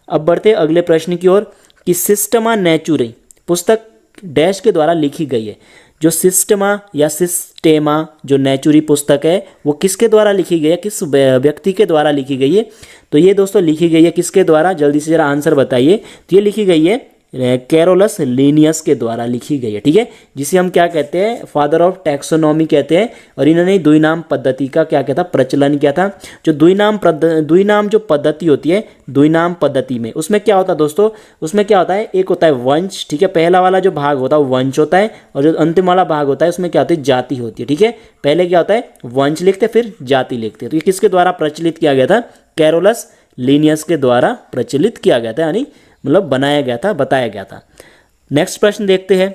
अब बढ़ते अगले प्रश्न की ओर कि सिस्टमा नेचुरी पुस्तक डैश के द्वारा लिखी गई है। जो सिस्टमा या सिस्टेमा जो नेचुरी पुस्तक है वो किसके द्वारा लिखी गई है? किस व्यक्ति के द्वारा लिखी गई है? तो ये दोस्तों लिखी गई है किसके द्वारा? जल्दी से जरा आंसर बताइए। तो ये लिखी गई है कैरोलस लीनियस के द्वारा लिखी गई है। ठीक है, जिसे हम क्या कहते हैं? फादर ऑफ टैक्सोनॉमी कहते हैं। और इन्होंने द्विनाम पद्धति का क्या कहता? प्रचलन किया था। जो द्विनाम जो पद्धति होती है, द्विनाम पद्धति में उसमें क्या होता है दोस्तों? उसमें क्या होता है? एक होता है वंश। ठीक है, पहला वाला जो भाग होता है वो वंश होता है, और जो अंतिम वाला भाग होता है उसमें क्या होती है? जाति होती है। ठीक है, पहले क्या होता है? वंश लिखते फिर जाति लिखते। तो ये किसके द्वारा प्रचलित किया गया था? कैरोलस लीनियस के द्वारा प्रचलित किया गया था, यानी मतलब बनाया गया था, बताया गया था। नेक्स्ट प्रश्न देखते हैं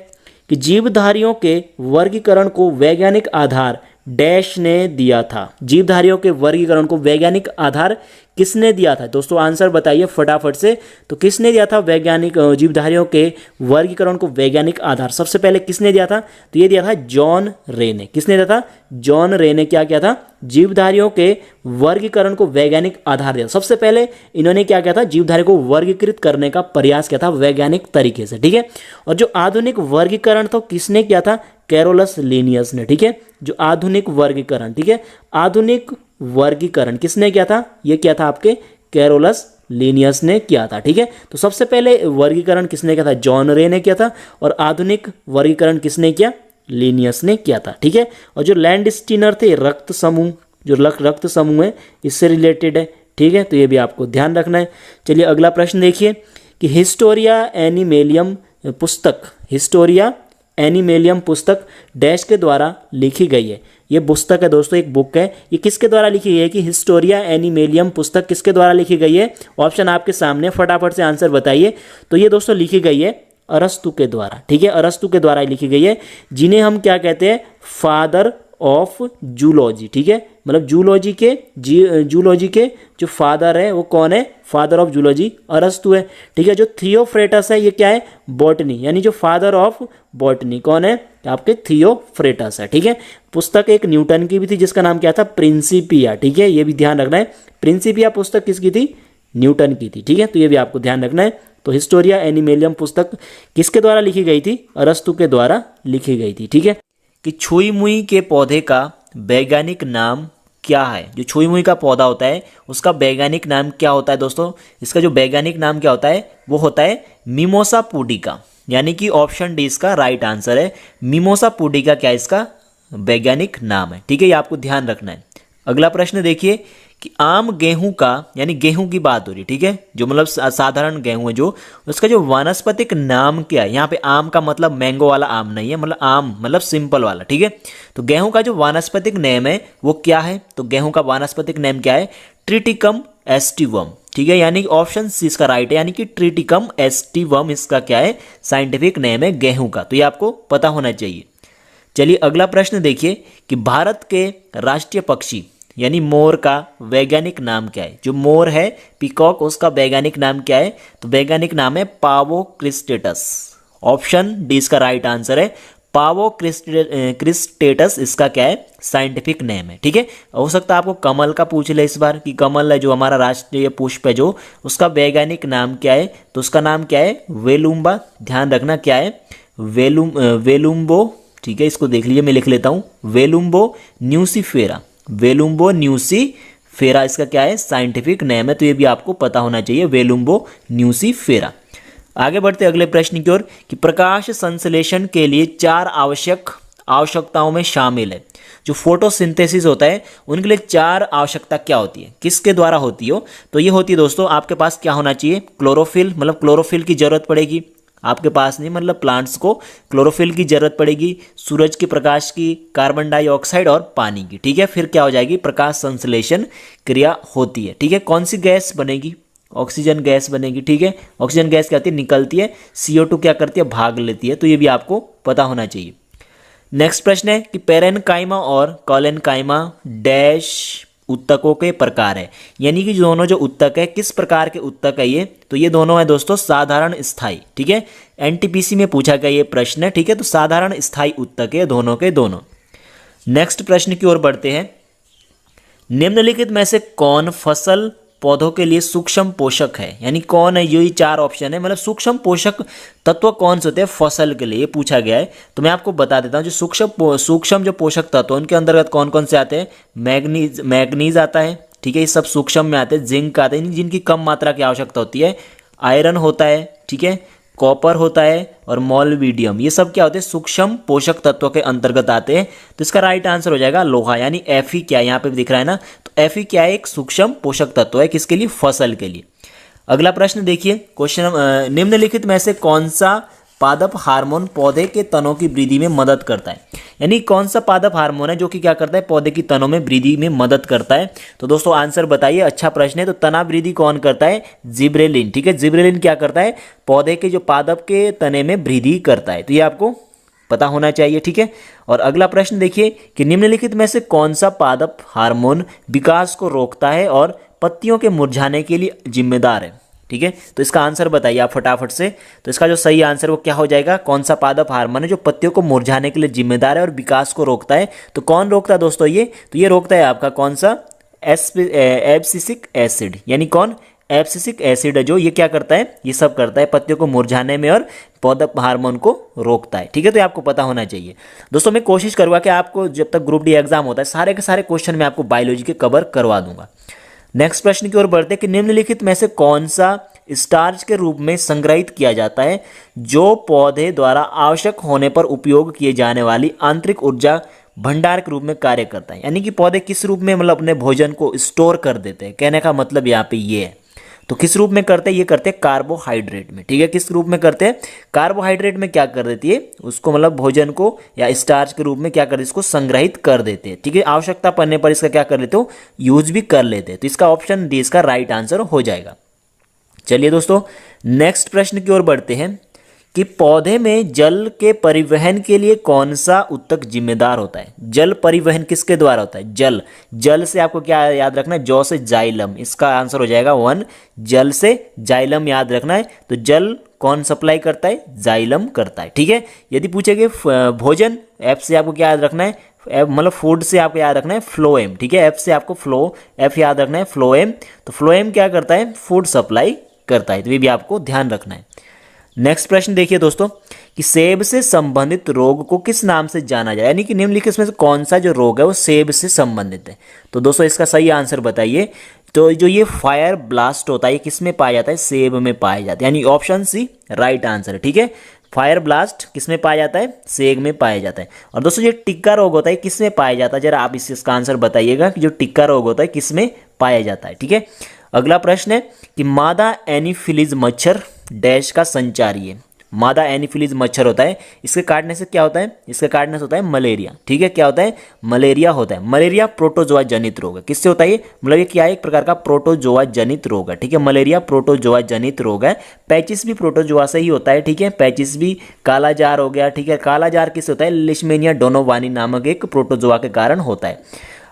कि जीवधारियों के वर्गीकरण को वैज्ञानिक आधार डैश ने दिया था। जीवधारियों के वर्गीकरण को वैज्ञानिक आधार किसने दिया था? दोस्तों आंसर बताइए फटाफट से। तो किसने दिया था वैज्ञानिक जीवधारियों के वर्गीकरण को वैज्ञानिक आधार? सबसे पहले किसने दिया था? तो ये दिया था जॉन रे ने। किसने दिया था? जॉन रे ने क्या किया था? जीवधारियों के वर्गीकरण को वैज्ञानिक आधार दिया। सबसे पहले इन्होंने क्या किया था? जीवधारी को वर्गीकृत करने का प्रयास किया था वैज्ञानिक तरीके से, ठीक है। और जो आधुनिक वर्गीकरण तो किसने किया था? कैरोलस लिनियस ने, ठीक है। जो आधुनिक वर्गीकरण, ठीक है, आधुनिक वर्गीकरण किसने किया था? ये किया था आपके कैरोलस लिनियस ने किया था, ठीक है। तो सबसे पहले वर्गीकरण किसने किया था? जॉन रे ने किया था। और आधुनिक वर्गीकरण किसने किया? लिनियस ने किया था, ठीक है। और जो लैंडस्टीनर थे, रक्त समूह, जो रक्त समूह है इससे रिलेटेड है, ठीक है। तो ये भी आपको ध्यान रखना है। चलिए अगला प्रश्न देखिए कि हिस्टोरिया एनिमेलियम पुस्तक, हिस्टोरिया एनिमेलियम पुस्तक डैश के द्वारा लिखी गई है। ये पुस्तक है दोस्तों, एक बुक है। ये किसके द्वारा लिखी गई है? कि हिस्टोरिया एनिमेलियम पुस्तक किसके द्वारा लिखी गई है? ऑप्शन आपके सामने, फटाफट से आंसर बताइए। तो ये दोस्तों लिखी गई है अरस्तु के द्वारा, ठीक है। अरस्तु के द्वारा लिखी गई है, जिन्हें हम क्या कहते हैं? फादर ऑफ जूलॉजी, ठीक है। मतलब जूलॉजी के जो फादर है वो कौन है? फादर ऑफ जूलॉजी अरस्तु है, ठीक है। जो थियोफ्रेटस है ये क्या है? बॉटनी, यानी जो फादर ऑफ बॉटनी कौन है? आपके थियोफ्रेटस है, ठीक है। पुस्तक एक न्यूटन की भी थी जिसका नाम क्या था? प्रिंसिपिया, ठीक है। ये भी ध्यान रखना है। प्रिंसिपिया पुस्तक किसकी थी? न्यूटन की थी, ठीक है। तो ये भी आपको ध्यान रखना है। तो हिस्टोरिया एनिमेलियम पुस्तक किसके द्वारा लिखी गई थी? अरस्तु के द्वारा लिखी गई थी, ठीक है। कि छुई मुई के पौधे का वैज्ञानिक नाम क्या है? जो छुई मुई का पौधा होता है उसका वैज्ञानिक नाम क्या होता है दोस्तों? इसका जो वैज्ञानिक नाम क्या होता है वो होता है मिमोसा पुडिका, यानी कि ऑप्शन डी इसका राइट आंसर है। मिमोसा पुडिका क्या इसका वैज्ञानिक नाम है, ठीक है। ये आपको ध्यान रखना है। अगला प्रश्न देखिए कि आम गेहूं का, यानी गेहूं की बात हो रही है, ठीक है, जो मतलब साधारण गेहूं है जो, उसका जो वानस्पतिक नाम क्या है? यहाँ पे आम का मतलब मैंगो वाला आम नहीं है, मतलब आम मतलब सिंपल वाला, ठीक है। तो गेहूं का जो वानस्पतिक नेम है वो क्या है? तो गेहूं का वानस्पतिक नेम क्या है? ट्रिटिकम एस्टिवम, ठीक है। यानी ऑप्शन सी इसका राइट है, यानी कि ट्रिटिकम एस्टिवम इसका क्या है? साइंटिफिक नेम है गेहूं का। तो ये आपको पता होना चाहिए। चलिए अगला प्रश्न देखिए कि भारत के राष्ट्रीय पक्षी यानी मोर का वैज्ञानिक नाम क्या है? जो मोर है पीकॉक, उसका वैज्ञानिक नाम क्या है? तो वैज्ञानिक नाम है पावो क्रिस्टेटस। ऑप्शन डी इसका राइट आंसर है। पावो क्रिस्टेटस इसका क्या है? साइंटिफिक नेम है, ठीक है। हो सकता है आपको कमल का पूछ ले इस बार कि कमल है जो हमारा राष्ट्रीय पुष्प है जो, उसका वैज्ञानिक नाम क्या है? तो उसका नाम क्या है? वेलुम्बा। ध्यान रखना क्या है? वेलुम्बो, ठीक है। इसको देख लीजिए, मैं लिख लेता हूँ, वेलुम्बो न्यूसीफेरा। वेलुम्बो न्यूसीफेरा इसका क्या है? साइंटिफिक नेम है। तो ये भी आपको पता होना चाहिए, वेलुम्बो न्यूसीफेरा। आगे बढ़ते अगले प्रश्न की ओर कि प्रकाश संश्लेषण के लिए 4 आवश्यकताओं में शामिल है। जो फोटोसिंथेसिस होता है उनके लिए 4 आवश्यकता क्या होती है? किसके द्वारा होती हो? तो ये होती है दोस्तों, आपके पास क्या होना चाहिए? क्लोरोफिल, मतलब क्लोरोफिल की जरूरत पड़ेगी आपके पास, नहीं मतलब प्लांट्स को क्लोरोफिल की जरूरत पड़ेगी, सूरज के प्रकाश की, कार्बन डाइऑक्साइड और पानी की, ठीक है। फिर क्या हो जाएगी? प्रकाश संश्लेषण क्रिया होती है, ठीक है। कौन सी गैस बनेगी? ऑक्सीजन गैस बनेगी, ठीक है। ऑक्सीजन गैस क्या होती है? निकलती है, CO2 क्या करती है? भाग लेती है। तो ये भी आपको पता होना चाहिए। नेक्स्ट प्रश्न है कि पेरेनकाइमा और कॉलेनकाइमा डैश उत्तकों के प्रकार है, यानी कि दोनों जो उत्तक है किस प्रकार के उत्तक है ये? तो ये दोनों है दोस्तों साधारण स्थायी, ठीक है। NTPC में पूछा गया ये प्रश्न है, ठीक है। तो साधारण स्थायी उत्तक है दोनों के दोनों। नेक्स्ट प्रश्न की ओर बढ़ते हैं। निम्नलिखित में से कौन फसल पौधों के लिए सूक्ष्म पोषक है? यानी कौन है? यही 4 ऑप्शन है, मतलब सूक्ष्म पोषक तत्व कौन से होते हैं फसल के लिए, पूछा गया है। तो मैं आपको बता देता हूँ, जो सूक्ष्म जो पोषक तत्व उनके अंतर्गत कौन कौन से आते हैं? मैग्नीज आता है, ठीक है, ये सब सूक्ष्म में आते हैं। जिंक आते हैं जिनकी कम मात्रा की आवश्यकता होती है। आयरन होता है, ठीक है, कॉपर होता है और मोलिब्डेनम, ये सब क्या होते हैं? सूक्ष्म पोषक तत्वों के अंतर्गत आते हैं। तो इसका राइट आंसर हो जाएगा लोहा, यानी Fe क्या है? यहाँ पे भी दिख रहा है ना, तो Fe क्या है? एक सूक्ष्म पोषक तत्व है, किसके लिए? फसल के लिए। अगला प्रश्न देखिए, क्वेश्चन निम्नलिखित में से कौन सा पादप हार्मोन पौधे के तनों की वृद्धि में मदद करता है? यानी कौन सा पादप हार्मोन है जो कि क्या करता है? पौधे की तनों में वृद्धि में मदद करता है। तो दोस्तों आंसर बताइए, अच्छा प्रश्न है। तो तना वृद्धि कौन करता है? जिब्रेलिन, ठीक है। जिब्रेलिन क्या करता है? पौधे के जो पादप के तने में वृद्धि करता है। तो ये आपको पता होना चाहिए, ठीक है। और अगला प्रश्न देखिए कि निम्नलिखित में से कौन सा पादप हार्मोन विकास को रोकता है और पत्तियों के मुरझाने के लिए जिम्मेदार है, ठीक है। तो इसका आंसर बताइए आप फटाफट से। तो इसका जो सही आंसर वो क्या हो जाएगा, कौन सा पादप हार्मोन है जो पत्तियों को मुरझाने के लिए जिम्मेदार है और विकास को रोकता है। तो कौन रोकता है दोस्तों ये, तो ये रोकता है आपका कौन सा, एब्सिसिक एसिड, यानी कौन, एब्सिसिक एसिड है जो ये क्या करता है, ये सब करता है पत्तियों को मुरझाने में और पौधा हार्मोन को रोकता है, ठीक है। तो ये आपको पता होना चाहिए। दोस्तों मैं कोशिश करूँगा कि आपको जब तक ग्रुप डी एग्जाम होता है सारे के सारे क्वेश्चन मैं आपको बायोलॉजी के कवर करवा दूंगा। नेक्स्ट प्रश्न की ओर बढ़ते हैं कि निम्नलिखित में से कौन सा स्टार्च के रूप में संग्रहित किया जाता है जो पौधे द्वारा आवश्यक होने पर उपयोग किए जाने वाली आंतरिक ऊर्जा भंडार के रूप में कार्य करता है। यानी कि पौधे किस रूप में मतलब अपने भोजन को स्टोर कर देते हैं, कहने का मतलब यहाँ पे ये है। तो किस रूप में करते हैं, ये करते हैं कार्बोहाइड्रेट में, ठीक है। किस रूप में करते हैं, कार्बोहाइड्रेट में क्या कर देती है उसको, मतलब भोजन को या स्टार्च के रूप में क्या कर, इसको संग्रहित कर देते हैं, ठीक है। आवश्यकता पड़ने पर इसका क्या कर लेते हो, यूज भी कर लेते हैं। तो इसका ऑप्शन डी इसका राइट आंसर हो जाएगा। चलिए दोस्तों नेक्स्ट प्रश्न की ओर बढ़ते हैं कि पौधे में जल के परिवहन के लिए कौन सा ऊतक जिम्मेदार होता है। जल परिवहन किसके द्वारा होता है, जल, जल से आपको क्या याद रखना है, जौ से जाइलम, इसका आंसर हो जाएगा 1, जल से जाइलम याद रखना है। तो जल कौन सप्लाई करता है, जाइलम करता है, ठीक है। यदि पूछेंगे भोजन, एफ से आपको क्या याद रखना है, मतलब फूड से आपको याद रखना है फ्लोएम, ठीक है। एफ से आपको फ्लो, एफ याद रखना है फ्लोएम। तो फ्लोएम क्या करता है, फूड सप्लाई करता है, तो ये भी आपको ध्यान रखना है। नेक्स्ट प्रश्न देखिए दोस्तों कि सेब से संबंधित रोग को किस नाम से जाना जाए, यानी कि निम्नलिखित में से कौन सा जो रोग है वो सेब से संबंधित है। तो दोस्तों इसका सही आंसर बताइए। तो जो ये फायर ब्लास्ट होता है ये किस में पाया जाता है, सेब में पाया जाता है, यानी ऑप्शन सी राइट आंसर है, ठीक है। फायर ब्लास्ट किस में पाया जाता है, सेब में पाया जाता है। और दोस्तों ये टिक्का रोग होता है किस में पाया जाता है, जरा आप इसका आंसर बताइएगा कि जो टिक्का रोग होता है किस में पाया जाता है, ठीक है। अगला प्रश्न है कि मादा एनीफिलीज मच्छर डैश का संचारी है। मादा एनीफिलीज मच्छर होता है, इसके काटने से क्या होता है, इसके काटने से होता है मलेरिया, ठीक है। क्या होता है, मलेरिया होता है। मलेरिया प्रोटोजोआ जनित रोग है, किससे होता है, मतलब ये क्या है, एक प्रकार का प्रोटोजोआ जनित रोग है, ठीक है। मलेरिया प्रोटोजोआ जनित रोग है। पैचिस भी प्रोटोजोआ से ही होता है, ठीक है। पैचिस भी, काला जार हो गया, ठीक है। काला जार किससे होता है, लिशमेनिया डोनोवानी नामक एक प्रोटोजोआ के कारण होता है।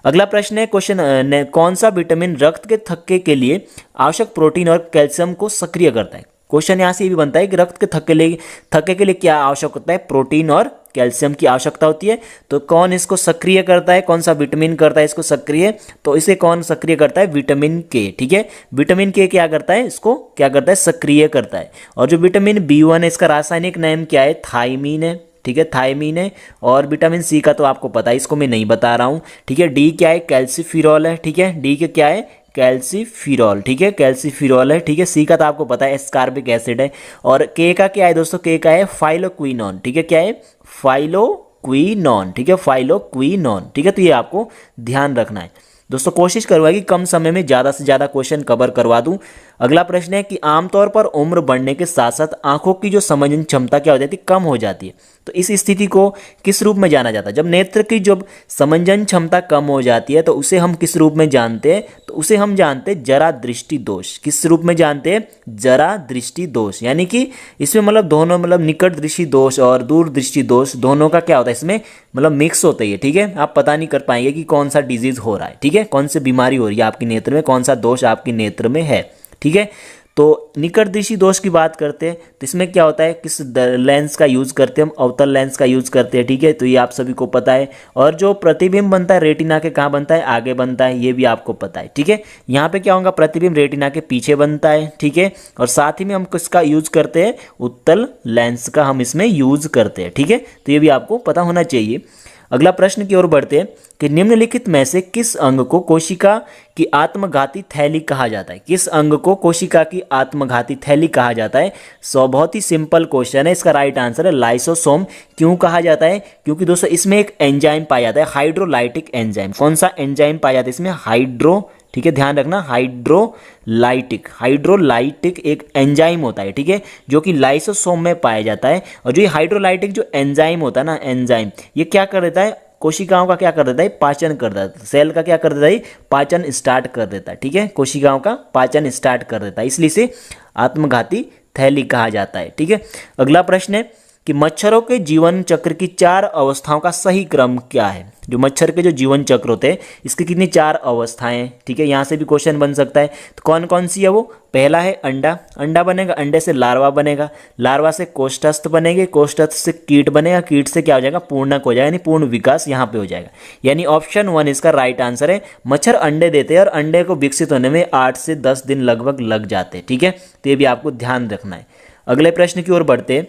अगला प्रश्न है क्वेश्चन, कौन सा विटामिन रक्त के थक्के के लिए आवश्यक प्रोटीन और कैल्शियम को सक्रिय करता है। क्वेश्चन यहाँ से ये भी बनता है कि रक्त के थक्के के लिए क्या आवश्यक होता है, प्रोटीन और कैल्शियम की आवश्यकता होती है। तो कौन इसको सक्रिय करता है, कौन सा विटामिन करता है इसको सक्रिय, तो इसे कौन सक्रिय करता है, विटामिन के, ठीक है। विटामिन के क्या करता है, इसको क्या करता है, सक्रिय करता है। और जो विटामिन B1 है इसका रासायनिक नाम क्या है, थायमीन है, ठीक है, थायमीन है। और विटामिन सी का तो आपको पता है, इसको मैं नहीं बता रहा हूँ, ठीक है। डी क्या है, कैल्सीफिरॉल है, ठीक है। डी के क्या है, कैल्सीफिरॉल, ठीक है, कैल्सीफिरॉल है, ठीक है। सी का तो आपको पता है एस्कार्बिक एसिड है। और के का क्या है दोस्तों, के का है फाइलोक्विनोन, ठीक है। क्या है, फाइलोक्विनोन, ठीक है, फाइलोक्विनोन, ठीक है। तो ये आपको ध्यान रखना है दोस्तों। कोशिश करूँगा कि कम समय में ज़्यादा से ज़्यादा क्वेश्चन कवर करवा दूं। अगला प्रश्न है कि आमतौर पर उम्र बढ़ने के साथ साथ आंखों की जो समझन क्षमता क्या हो जाती है, कम हो जाती है। तो इस स्थिति को किस रूप में जाना जाता है, जब नेत्र की जब समझन क्षमता कम हो जाती है तो उसे हम किस रूप में जानते हैं, तो उसे हम जानते हैं जरा दृष्टि दोष। किस रूप में जानते हैं, जरा दृष्टि दोष। यानी कि इसमें मतलब दोनों, मतलब निकट दृष्टि दोष और दूर दृष्टि दोष दोनों का क्या होता है, इसमें मतलब मिक्स होता है, ठीक है। आप पता नहीं कर पाएंगे कि कौन सा डिजीज हो रहा है, ठीक है, कौन सी बीमारी हो रही है आपकी नेत्र में, कौन सा दोष आपकी नेत्र में है, ठीक है। तो निकट दृष्टि दोष की बात करते हैं तो इसमें क्या होता है, किस लेंस का यूज करते हैं हम, अवतल लेंस का यूज करते हैं, ठीक है। तो ये आप सभी को पता है। और जो प्रतिबिंब बनता है रेटिना के कहाँ बनता है, आगे बनता है, ये भी आपको पता है, ठीक है। यहाँ पे क्या होगा, प्रतिबिंब रेटिना के पीछे बनता है, ठीक है। और साथ ही में हम किसका यूज करते हैं, उत्तल लेंस का हम इसमें यूज करते हैं, ठीक है। तो ये भी आपको पता होना चाहिए। अगला प्रश्न की ओर बढ़ते हैं कि निम्नलिखित में से किस अंग को कोशिका की आत्मघाती थैली कहा जाता है। किस अंग को कोशिका की आत्मघाती थैली कहा जाता है। सो बहुत ही सिंपल क्वेश्चन है, इसका राइट आंसर है लाइसोसोम। क्यों कहा जाता है, क्योंकि दोस्तों इसमें एक एंजाइम पाया जाता है, हाइड्रोलाइटिक एंजाइम। कौन सा एंजाइम पाया जाता है इसमें, हाइड्रो, ठीक है, ध्यान रखना, हाइड्रोलाइटिक। हाइड्रोलाइटिक एक एंजाइम होता है, ठीक है, जो कि लाइसोसोम में पाया जाता है। और जो ये हाइड्रोलाइटिक जो एंजाइम होता है ना, एंजाइम, ये क्या कर देता है, कोशिकाओं का क्या कर देता है, पाचन कर देता है। सेल का क्या कर देता है, पाचन स्टार्ट कर देता है, ठीक है। कोशिकाओं का पाचन स्टार्ट कर देता है, इसलिए इसे आत्मघाती थैली कहा जाता है, ठीक है। अगला प्रश्न है कि मच्छरों के जीवन चक्र की 4 अवस्थाओं का सही क्रम क्या है। जो मच्छर के जो जीवन चक्र होते हैं इसकी कितनी 4 अवस्थाएं, ठीक है, यहाँ से भी क्वेश्चन बन सकता है। तो कौन कौन सी है वो? पहला है अंडा, अंडा बनेगा, अंडे से लार्वा बनेगा, लार्वा से कोष्ठस्थ बनेंगे, कोष्ठस्थ से कीट बनेगा, कीट से क्या हो जाएगा? पूर्णक हो जाएगा, यानी पूर्ण विकास यहाँ पे हो जाएगा। यानी ऑप्शन 1 इसका राइट आंसर है। मच्छर अंडे देते हैं और अंडे को विकसित होने में 8 से 10 दिन लगभग लग जाते हैं, ठीक है, तो ये भी आपको ध्यान रखना है। अगले प्रश्न की ओर बढ़ते हैं।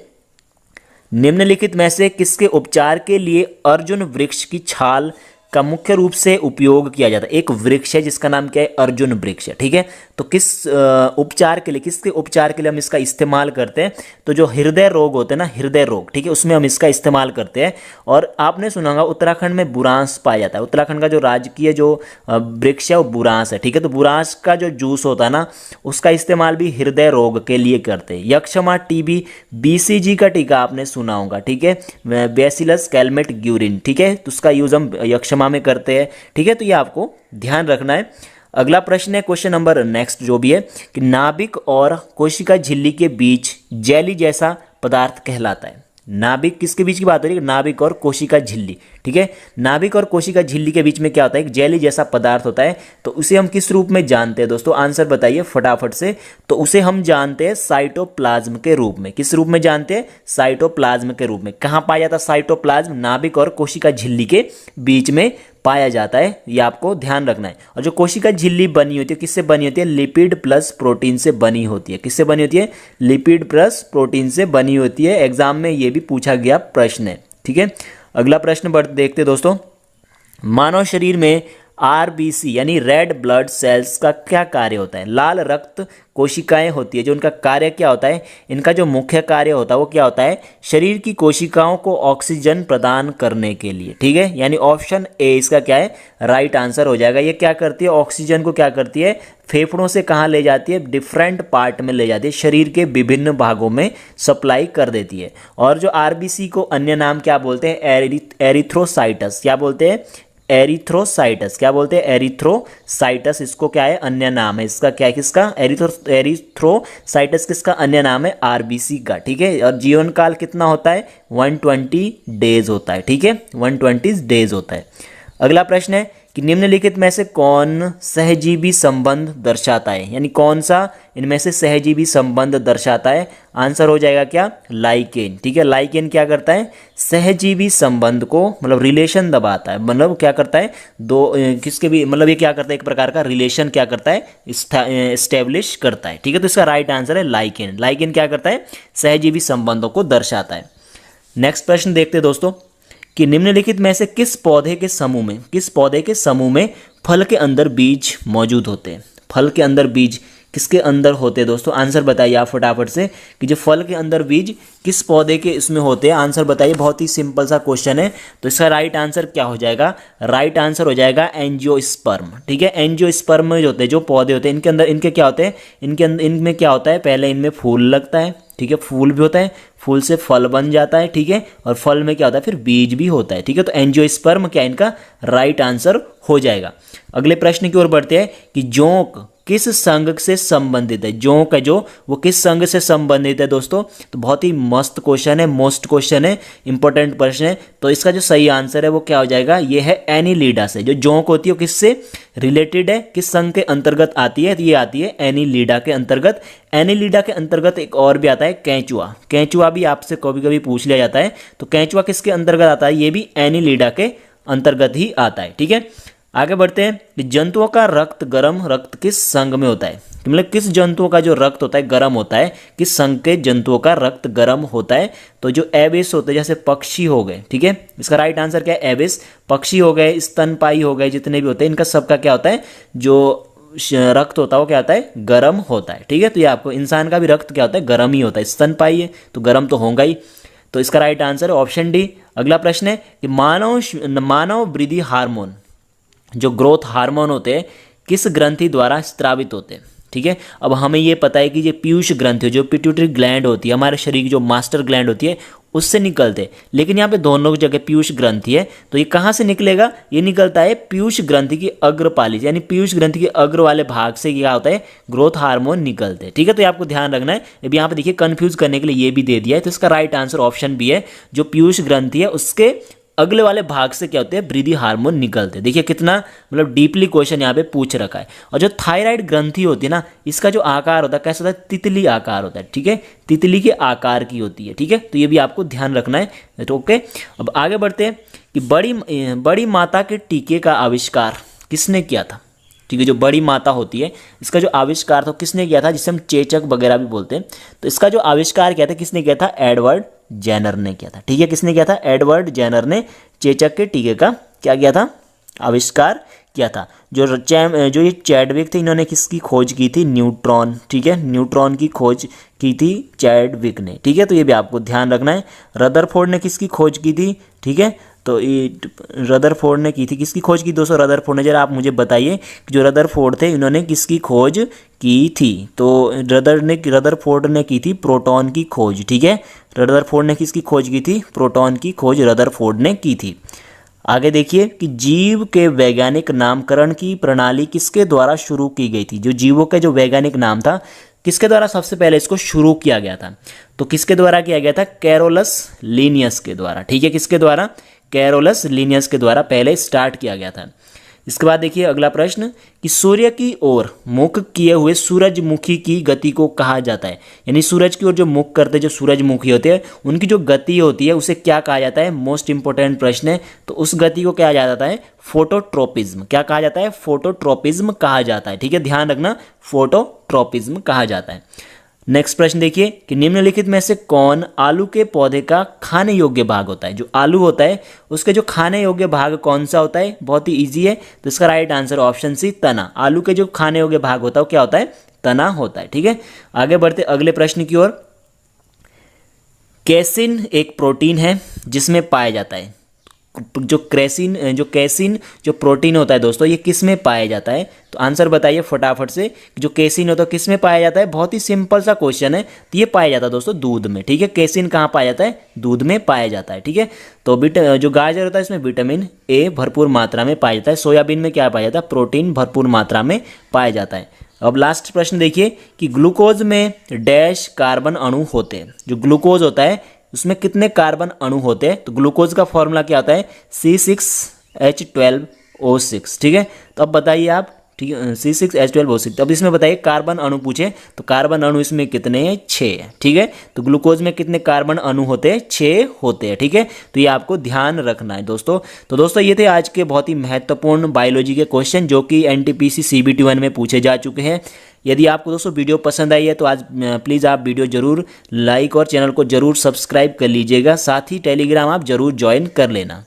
निम्नलिखित में से किसके उपचार के लिए अर्जुन वृक्ष की छाल का मुख्य रूप से उपयोग किया जाता है? एक वृक्ष है जिसका नाम क्या है? अर्जुन वृक्ष है, ठीक है। तो किस उपचार के लिए, किसके उपचार के लिए हम इसका इस्तेमाल करते हैं? तो जो हृदय रोग होते हैं ना, हृदय रोग, ठीक है, उसमें हम इसका इस्तेमाल करते हैं। और आपने सुना होगा उत्तराखंड में बुरांस पाया जाता है। उत्तराखंड का जो राजकीय जो वृक्ष है वो बुरांस है, ठीक है। तो बुरांस का जो जूस होता है ना, उसका इस्तेमाल भी हृदय रोग के लिए करते हैं। यक्षमा, टीबी, बीसीजी का टीका आपने सुना होगा, ठीक है, बैसिलस कैलमेट ग्यूरिन, ठीक है, तो उसका यूज हम यक्षमा में करते हैं, ठीक है। तो ये आपको ध्यान रखना है। अगला प्रश्न है, क्वेश्चन नंबर नेक्स्ट जो भी है, कि नाभिक और कोशिका झिल्ली के बीच जेली जैसा पदार्थ कहलाता है। नाभिक किसके बीच की बात हो रही है? नाभिक और कोशिका झिल्ली, ठीक है। नाभिक और कोशिका झिल्ली के बीच में क्या होता है? एक जेली जैसा पदार्थ होता है। तो उसे हम किस रूप में जानते हैं दोस्तों? आंसर बताइए फटाफट से। तो उसे हम जानते हैं साइटोप्लाज्म के रूप में। किस रूप में जानते हैं? साइटोप्लाज्म के रूप में। कहाँ पाया जाता है साइटोप्लाज्म? नाभिक और कोशिका झिल्ली के बीच में पाया जाता है, ये आपको ध्यान रखना है। और जो कोशिका झिल्ली बनी होती है किससे बनी होती है? लिपिड प्लस प्रोटीन से बनी होती है। किससे बनी होती है? लिपिड प्लस प्रोटीन से बनी होती है। एग्जाम में ये भी पूछा गया प्रश्न है, ठीक है। अगला प्रश्न देखते दोस्तों। मानव शरीर में आरबीसी यानी रेड ब्लड सेल्स का क्या कार्य होता है? लाल रक्त कोशिकाएं होती है, जो उनका कार्य क्या होता है? इनका जो मुख्य कार्य होता है वो क्या होता है? शरीर की कोशिकाओं को ऑक्सीजन प्रदान करने के लिए, ठीक है। यानी ऑप्शन ए इसका क्या है? राइट आंसर हो जाएगा। ये क्या करती है? ऑक्सीजन को क्या करती है? फेफड़ों से कहाँ ले जाती है? डिफरेंट पार्ट में ले जाती है, शरीर के विभिन्न भागों में सप्लाई कर देती है। और जो आरबीसी को अन्य नाम क्या बोलते हैं? एरिथ्रोसाइटस। क्या बोलते हैं? एरिथ्रोसाइटस। क्या बोलते हैं? एरिथ्रोसाइटस। इसको क्या है? अन्य नाम है इसका। क्या है? किसका? एरिथ्रोसाइटस किसका अन्य नाम है? आरबीसी का, ठीक है। और जीवन काल कितना होता है? 120 डेज होता है, ठीक है, 120 डेज होता है। अगला प्रश्न है कि निम्नलिखित में से कौन सहजीवी संबंध दर्शाता है? यानी कौन सा इनमें से सहजीवी संबंध दर्शाता है? आंसर हो जाएगा क्या? लाइकेन, ठीक है। लाइकेन क्या करता है? सहजीवी संबंध को, मतलब रिलेशन दबाता है, मतलब क्या करता है? दो किसके भी, मतलब ये क्या करता है? एक प्रकार का रिलेशन क्या करता है? एस्टेब्लिश करता है, ठीक है। तो इसका राइट आंसर है लाइकेन। लाइकेन क्या करता है? सहजीवी संबंधों को दर्शाता है। नेक्स्ट प्रश्न देखते हैं दोस्तों कि निम्नलिखित में से किस पौधे के समूह में फल के अंदर बीज मौजूद होते हैं? फल के अंदर बीज किसके अंदर होते हैं दोस्तों? आंसर बताइए आप फटाफट से कि जो फल के अंदर बीज किस पौधे के इसमें होते हैं? आंसर बताइए। बहुत ही सिंपल सा क्वेश्चन है। तो इसका राइट आंसर क्या हो जाएगा? राइट आंसर हो जाएगा एंजियोस्पर्म, ठीक है। एंजियोस्पर्म में जो होते हैं, जो पौधे होते हैं, इनके अंदर इनके क्या होते हैं? इनमें क्या होता है? पहले इनमें फूल लगता है, ठीक है, फूल भी होता है, फूल से फल बन जाता है, ठीक है, और फल में क्या होता है? फिर बीज भी होता है, ठीक है। तो एंजियोस्पर्म क्या इनका राइट आंसर हो जाएगा। अगले प्रश्न की ओर बढ़ते हैं कि जोंक किस संघ से संबंधित है? जोंक है जो, वो किस संघ से संबंधित है दोस्तों? तो बहुत ही मस्त क्वेश्चन है, मोस्ट क्वेश्चन है, इंपॉर्टेंट प्रश्न है। तो इसका जो सही आंसर है वो क्या हो जाएगा? ये है एनीलिडा से। जो जोंक होती है वो किससे रिलेटेड है? किस संघ के अंतर्गत आती है? तो ये आती है एनीलिडा के अंतर्गत। एनीलिडा के अंतर्गत एक और भी आता है केंचुआ। केंचुआ भी आपसे कभी कभी पूछ लिया जाता है। तो केंचुआ किसके अंतर्गत आता है? ये भी एनीलिडा के अंतर्गत ही आता है, ठीक है। आगे बढ़ते हैं कि जंतुओं का रक्त गर्म रक्त किस संघ में होता है? मतलब किस जंतुओं का जो रक्त होता है गर्म होता है? किस संघ के जंतुओं का रक्त गर्म होता है? तो जो एबिस होते हैं, जैसे पक्षी हो गए, ठीक है, इसका राइट आंसर क्या है? एबिस। पक्षी हो गए, स्तनपाई हो गए, जितने भी होते हैं, इनका सबका क्या होता है? जो रक्त होता है वो क्या होता है? गर्म होता है, ठीक है। तो ये आपको, इंसान का भी रक्त क्या होता है? गर्म ही होता है। स्तनपाई है तो गर्म तो होगा ही। तो इसका राइट आंसर है ऑप्शन डी। अगला प्रश्न है कि मानव वृद्धि हार्मोन, जो ग्रोथ हार्मोन होते हैं, किस ग्रंथि द्वारा स्रावित होते हैं? ठीक है। अब हमें ये पता है कि ये पीयूष ग्रंथि, जो पिट्यूटरी ग्लैंड होती है, हमारे शरीर की जो मास्टर ग्लैंड होती है, उससे निकलते, लेकिन यहाँ पे दोनों की जगह पीयूष ग्रंथि है, तो ये कहाँ से निकलेगा, ये निकलता है पीयूष ग्रंथि की अग्रपाली, यानी पीयूष ग्रंथि के अग्र वाले भाग से क्या होता है, ग्रोथ हार्मोन निकलते हैं। ठीक है, तो ये आपको ध्यान रखना है। अभी यहाँ पे देखिए कंफ्यूज करने के लिए ये भी दे दिया है, तो इसका राइट आंसर ऑप्शन भी है, जो पीयूष ग्रंथि है उसके अगले वाले भाग से क्या होते हैं, वृद्धि हार्मोन निकलते हैं। देखिए कितना मतलब डीपली क्वेश्चन यहाँ पे पूछ रखा है। और जो थायराइड ग्रंथि होती है ना, इसका जो आकार होता है कैसा होता है, तितली आकार होता है। ठीक है, तितली के आकार की होती है। ठीक है, तो ये भी आपको ध्यान रखना है। तो ओके, अब आगे बढ़ते हैं कि बड़ी माता के टीके का आविष्कार किसने किया था। ठीक है, जो बड़ी माता होती है इसका जो आविष्कार था किसने किया था, जिसे हम चेचक वगैरह भी बोलते हैं, तो इसका जो आविष्कार किया था किसने किया था, एडवर्ड जेनर ने किया था। ठीक है, किसने किया था, एडवर्ड जेनर ने चेचक के टीके का क्या किया था, आविष्कार किया था। जो ये चैडविक थे, इन्होंने किसकी खोज की थी, न्यूट्रॉन। ठीक है, न्यूट्रॉन की खोज की थी चैडविक ने। ठीक है, तो ये भी आपको ध्यान रखना है। रदरफोर्ड ने किसकी खोज की थी, ठीक है, तो ये रदरफोर्ड ने की थी, किसकी खोज की दोस्तों, रदरफोर्ड ने। जरा आप मुझे बताइए कि जो रदरफोर्ड थे इन्होंने किसकी खोज की थी, तो रदरफोर्ड ने की थी प्रोटॉन की खोज। ठीक है, रदरफोर्ड ने किसकी खोज की थी, प्रोटॉन की खोज रदरफोर्ड ने की थी। आगे देखिए कि जीव के वैज्ञानिक नामकरण की प्रणाली किसके द्वारा शुरू की गई थी। जो जीवों का जो वैज्ञानिक नाम था किसके द्वारा सबसे पहले इसको शुरू किया गया था, तो किसके द्वारा किया गया था, कैरोलस लिनियस के द्वारा। ठीक है, किसके द्वारा, कैरोलस लिनियस के द्वारा पहले स्टार्ट किया गया था। इसके बाद देखिए अगला प्रश्न कि सूर्य की ओर मुख किए हुए सूरजमुखी की गति को कहा जाता है। यानी सूरज की ओर जो मुख करते जो सूरजमुखी होते हैं उनकी जो गति होती है उसे क्या कहा जाता है, मोस्ट इंपॉर्टेंट प्रश्न है। तो उस गति को क्या जाता है, फोटोट्रोपिज्म। क्या कहा जाता है, फोटोट्रोपिज्म कहा जाता है। ठीक है, ध्यान रखना, फोटोट्रोपिज्म कहा जाता है। नेक्स्ट प्रश्न देखिए कि निम्नलिखित में से कौन आलू के पौधे का खाने योग्य भाग होता है। जो आलू होता है उसके जो खाने योग्य भाग कौन सा होता है, बहुत ही इजी है, तो इसका राइट आंसर ऑप्शन सी, तना। आलू के जो खाने योग्य भाग होता है वो क्या होता है, तना होता है। ठीक है, आगे बढ़ते अगले प्रश्न की ओर। कैसिन एक प्रोटीन है जिसमें पाया जाता है, जो कैसिन जो प्रोटीन होता है दोस्तों ये किस में पाया जाता है, तो आंसर बताइए फटाफट से। जो कैसिन होता है किस में पाया जाता है, बहुत ही सिंपल सा क्वेश्चन है, तो ये पाया जाता है दोस्तों दूध में। ठीक है, कैसिन कहाँ पाया जाता है, दूध में पाया जाता है। ठीक है, तो जो गाजर होता है इसमें विटामिन ए भरपूर मात्रा में पाया जाता है। सोयाबीन में क्या पाया जाता है, प्रोटीन भरपूर मात्रा में पाया जाता है। अब लास्ट प्रश्न देखिए कि ग्लूकोज में डैश कार्बन अणु होते हैं। जो ग्लूकोज होता है उसमें कितने कार्बन अणु होते हैं, तो ग्लूकोज का फॉर्मूला क्या होता है, C6H12O6। ठीक है, तो अब बताइए आप, ठीक है, C6H12O6। अब इसमें बताइए कार्बन अणु पूछे तो कार्बन अणु इसमें कितने हैं, 6 है। ठीक है, तो ग्लूकोज में कितने कार्बन अणु होते हैं, 6 होते हैं। ठीक है, तो ये आपको ध्यान रखना है दोस्तों। तो दोस्तों ये थे आज के बहुत ही महत्वपूर्ण बायोलॉजी के क्वेश्चन जो कि NTPC CBT 1 में पूछे जा चुके हैं। यदि आपको दोस्तों वीडियो पसंद आई है तो आज प्लीज़ आप वीडियो जरूर लाइक और चैनल को जरूर सब्सक्राइब कर लीजिएगा, साथ ही टेलीग्राम आप जरूर ज्वाइन कर लेना।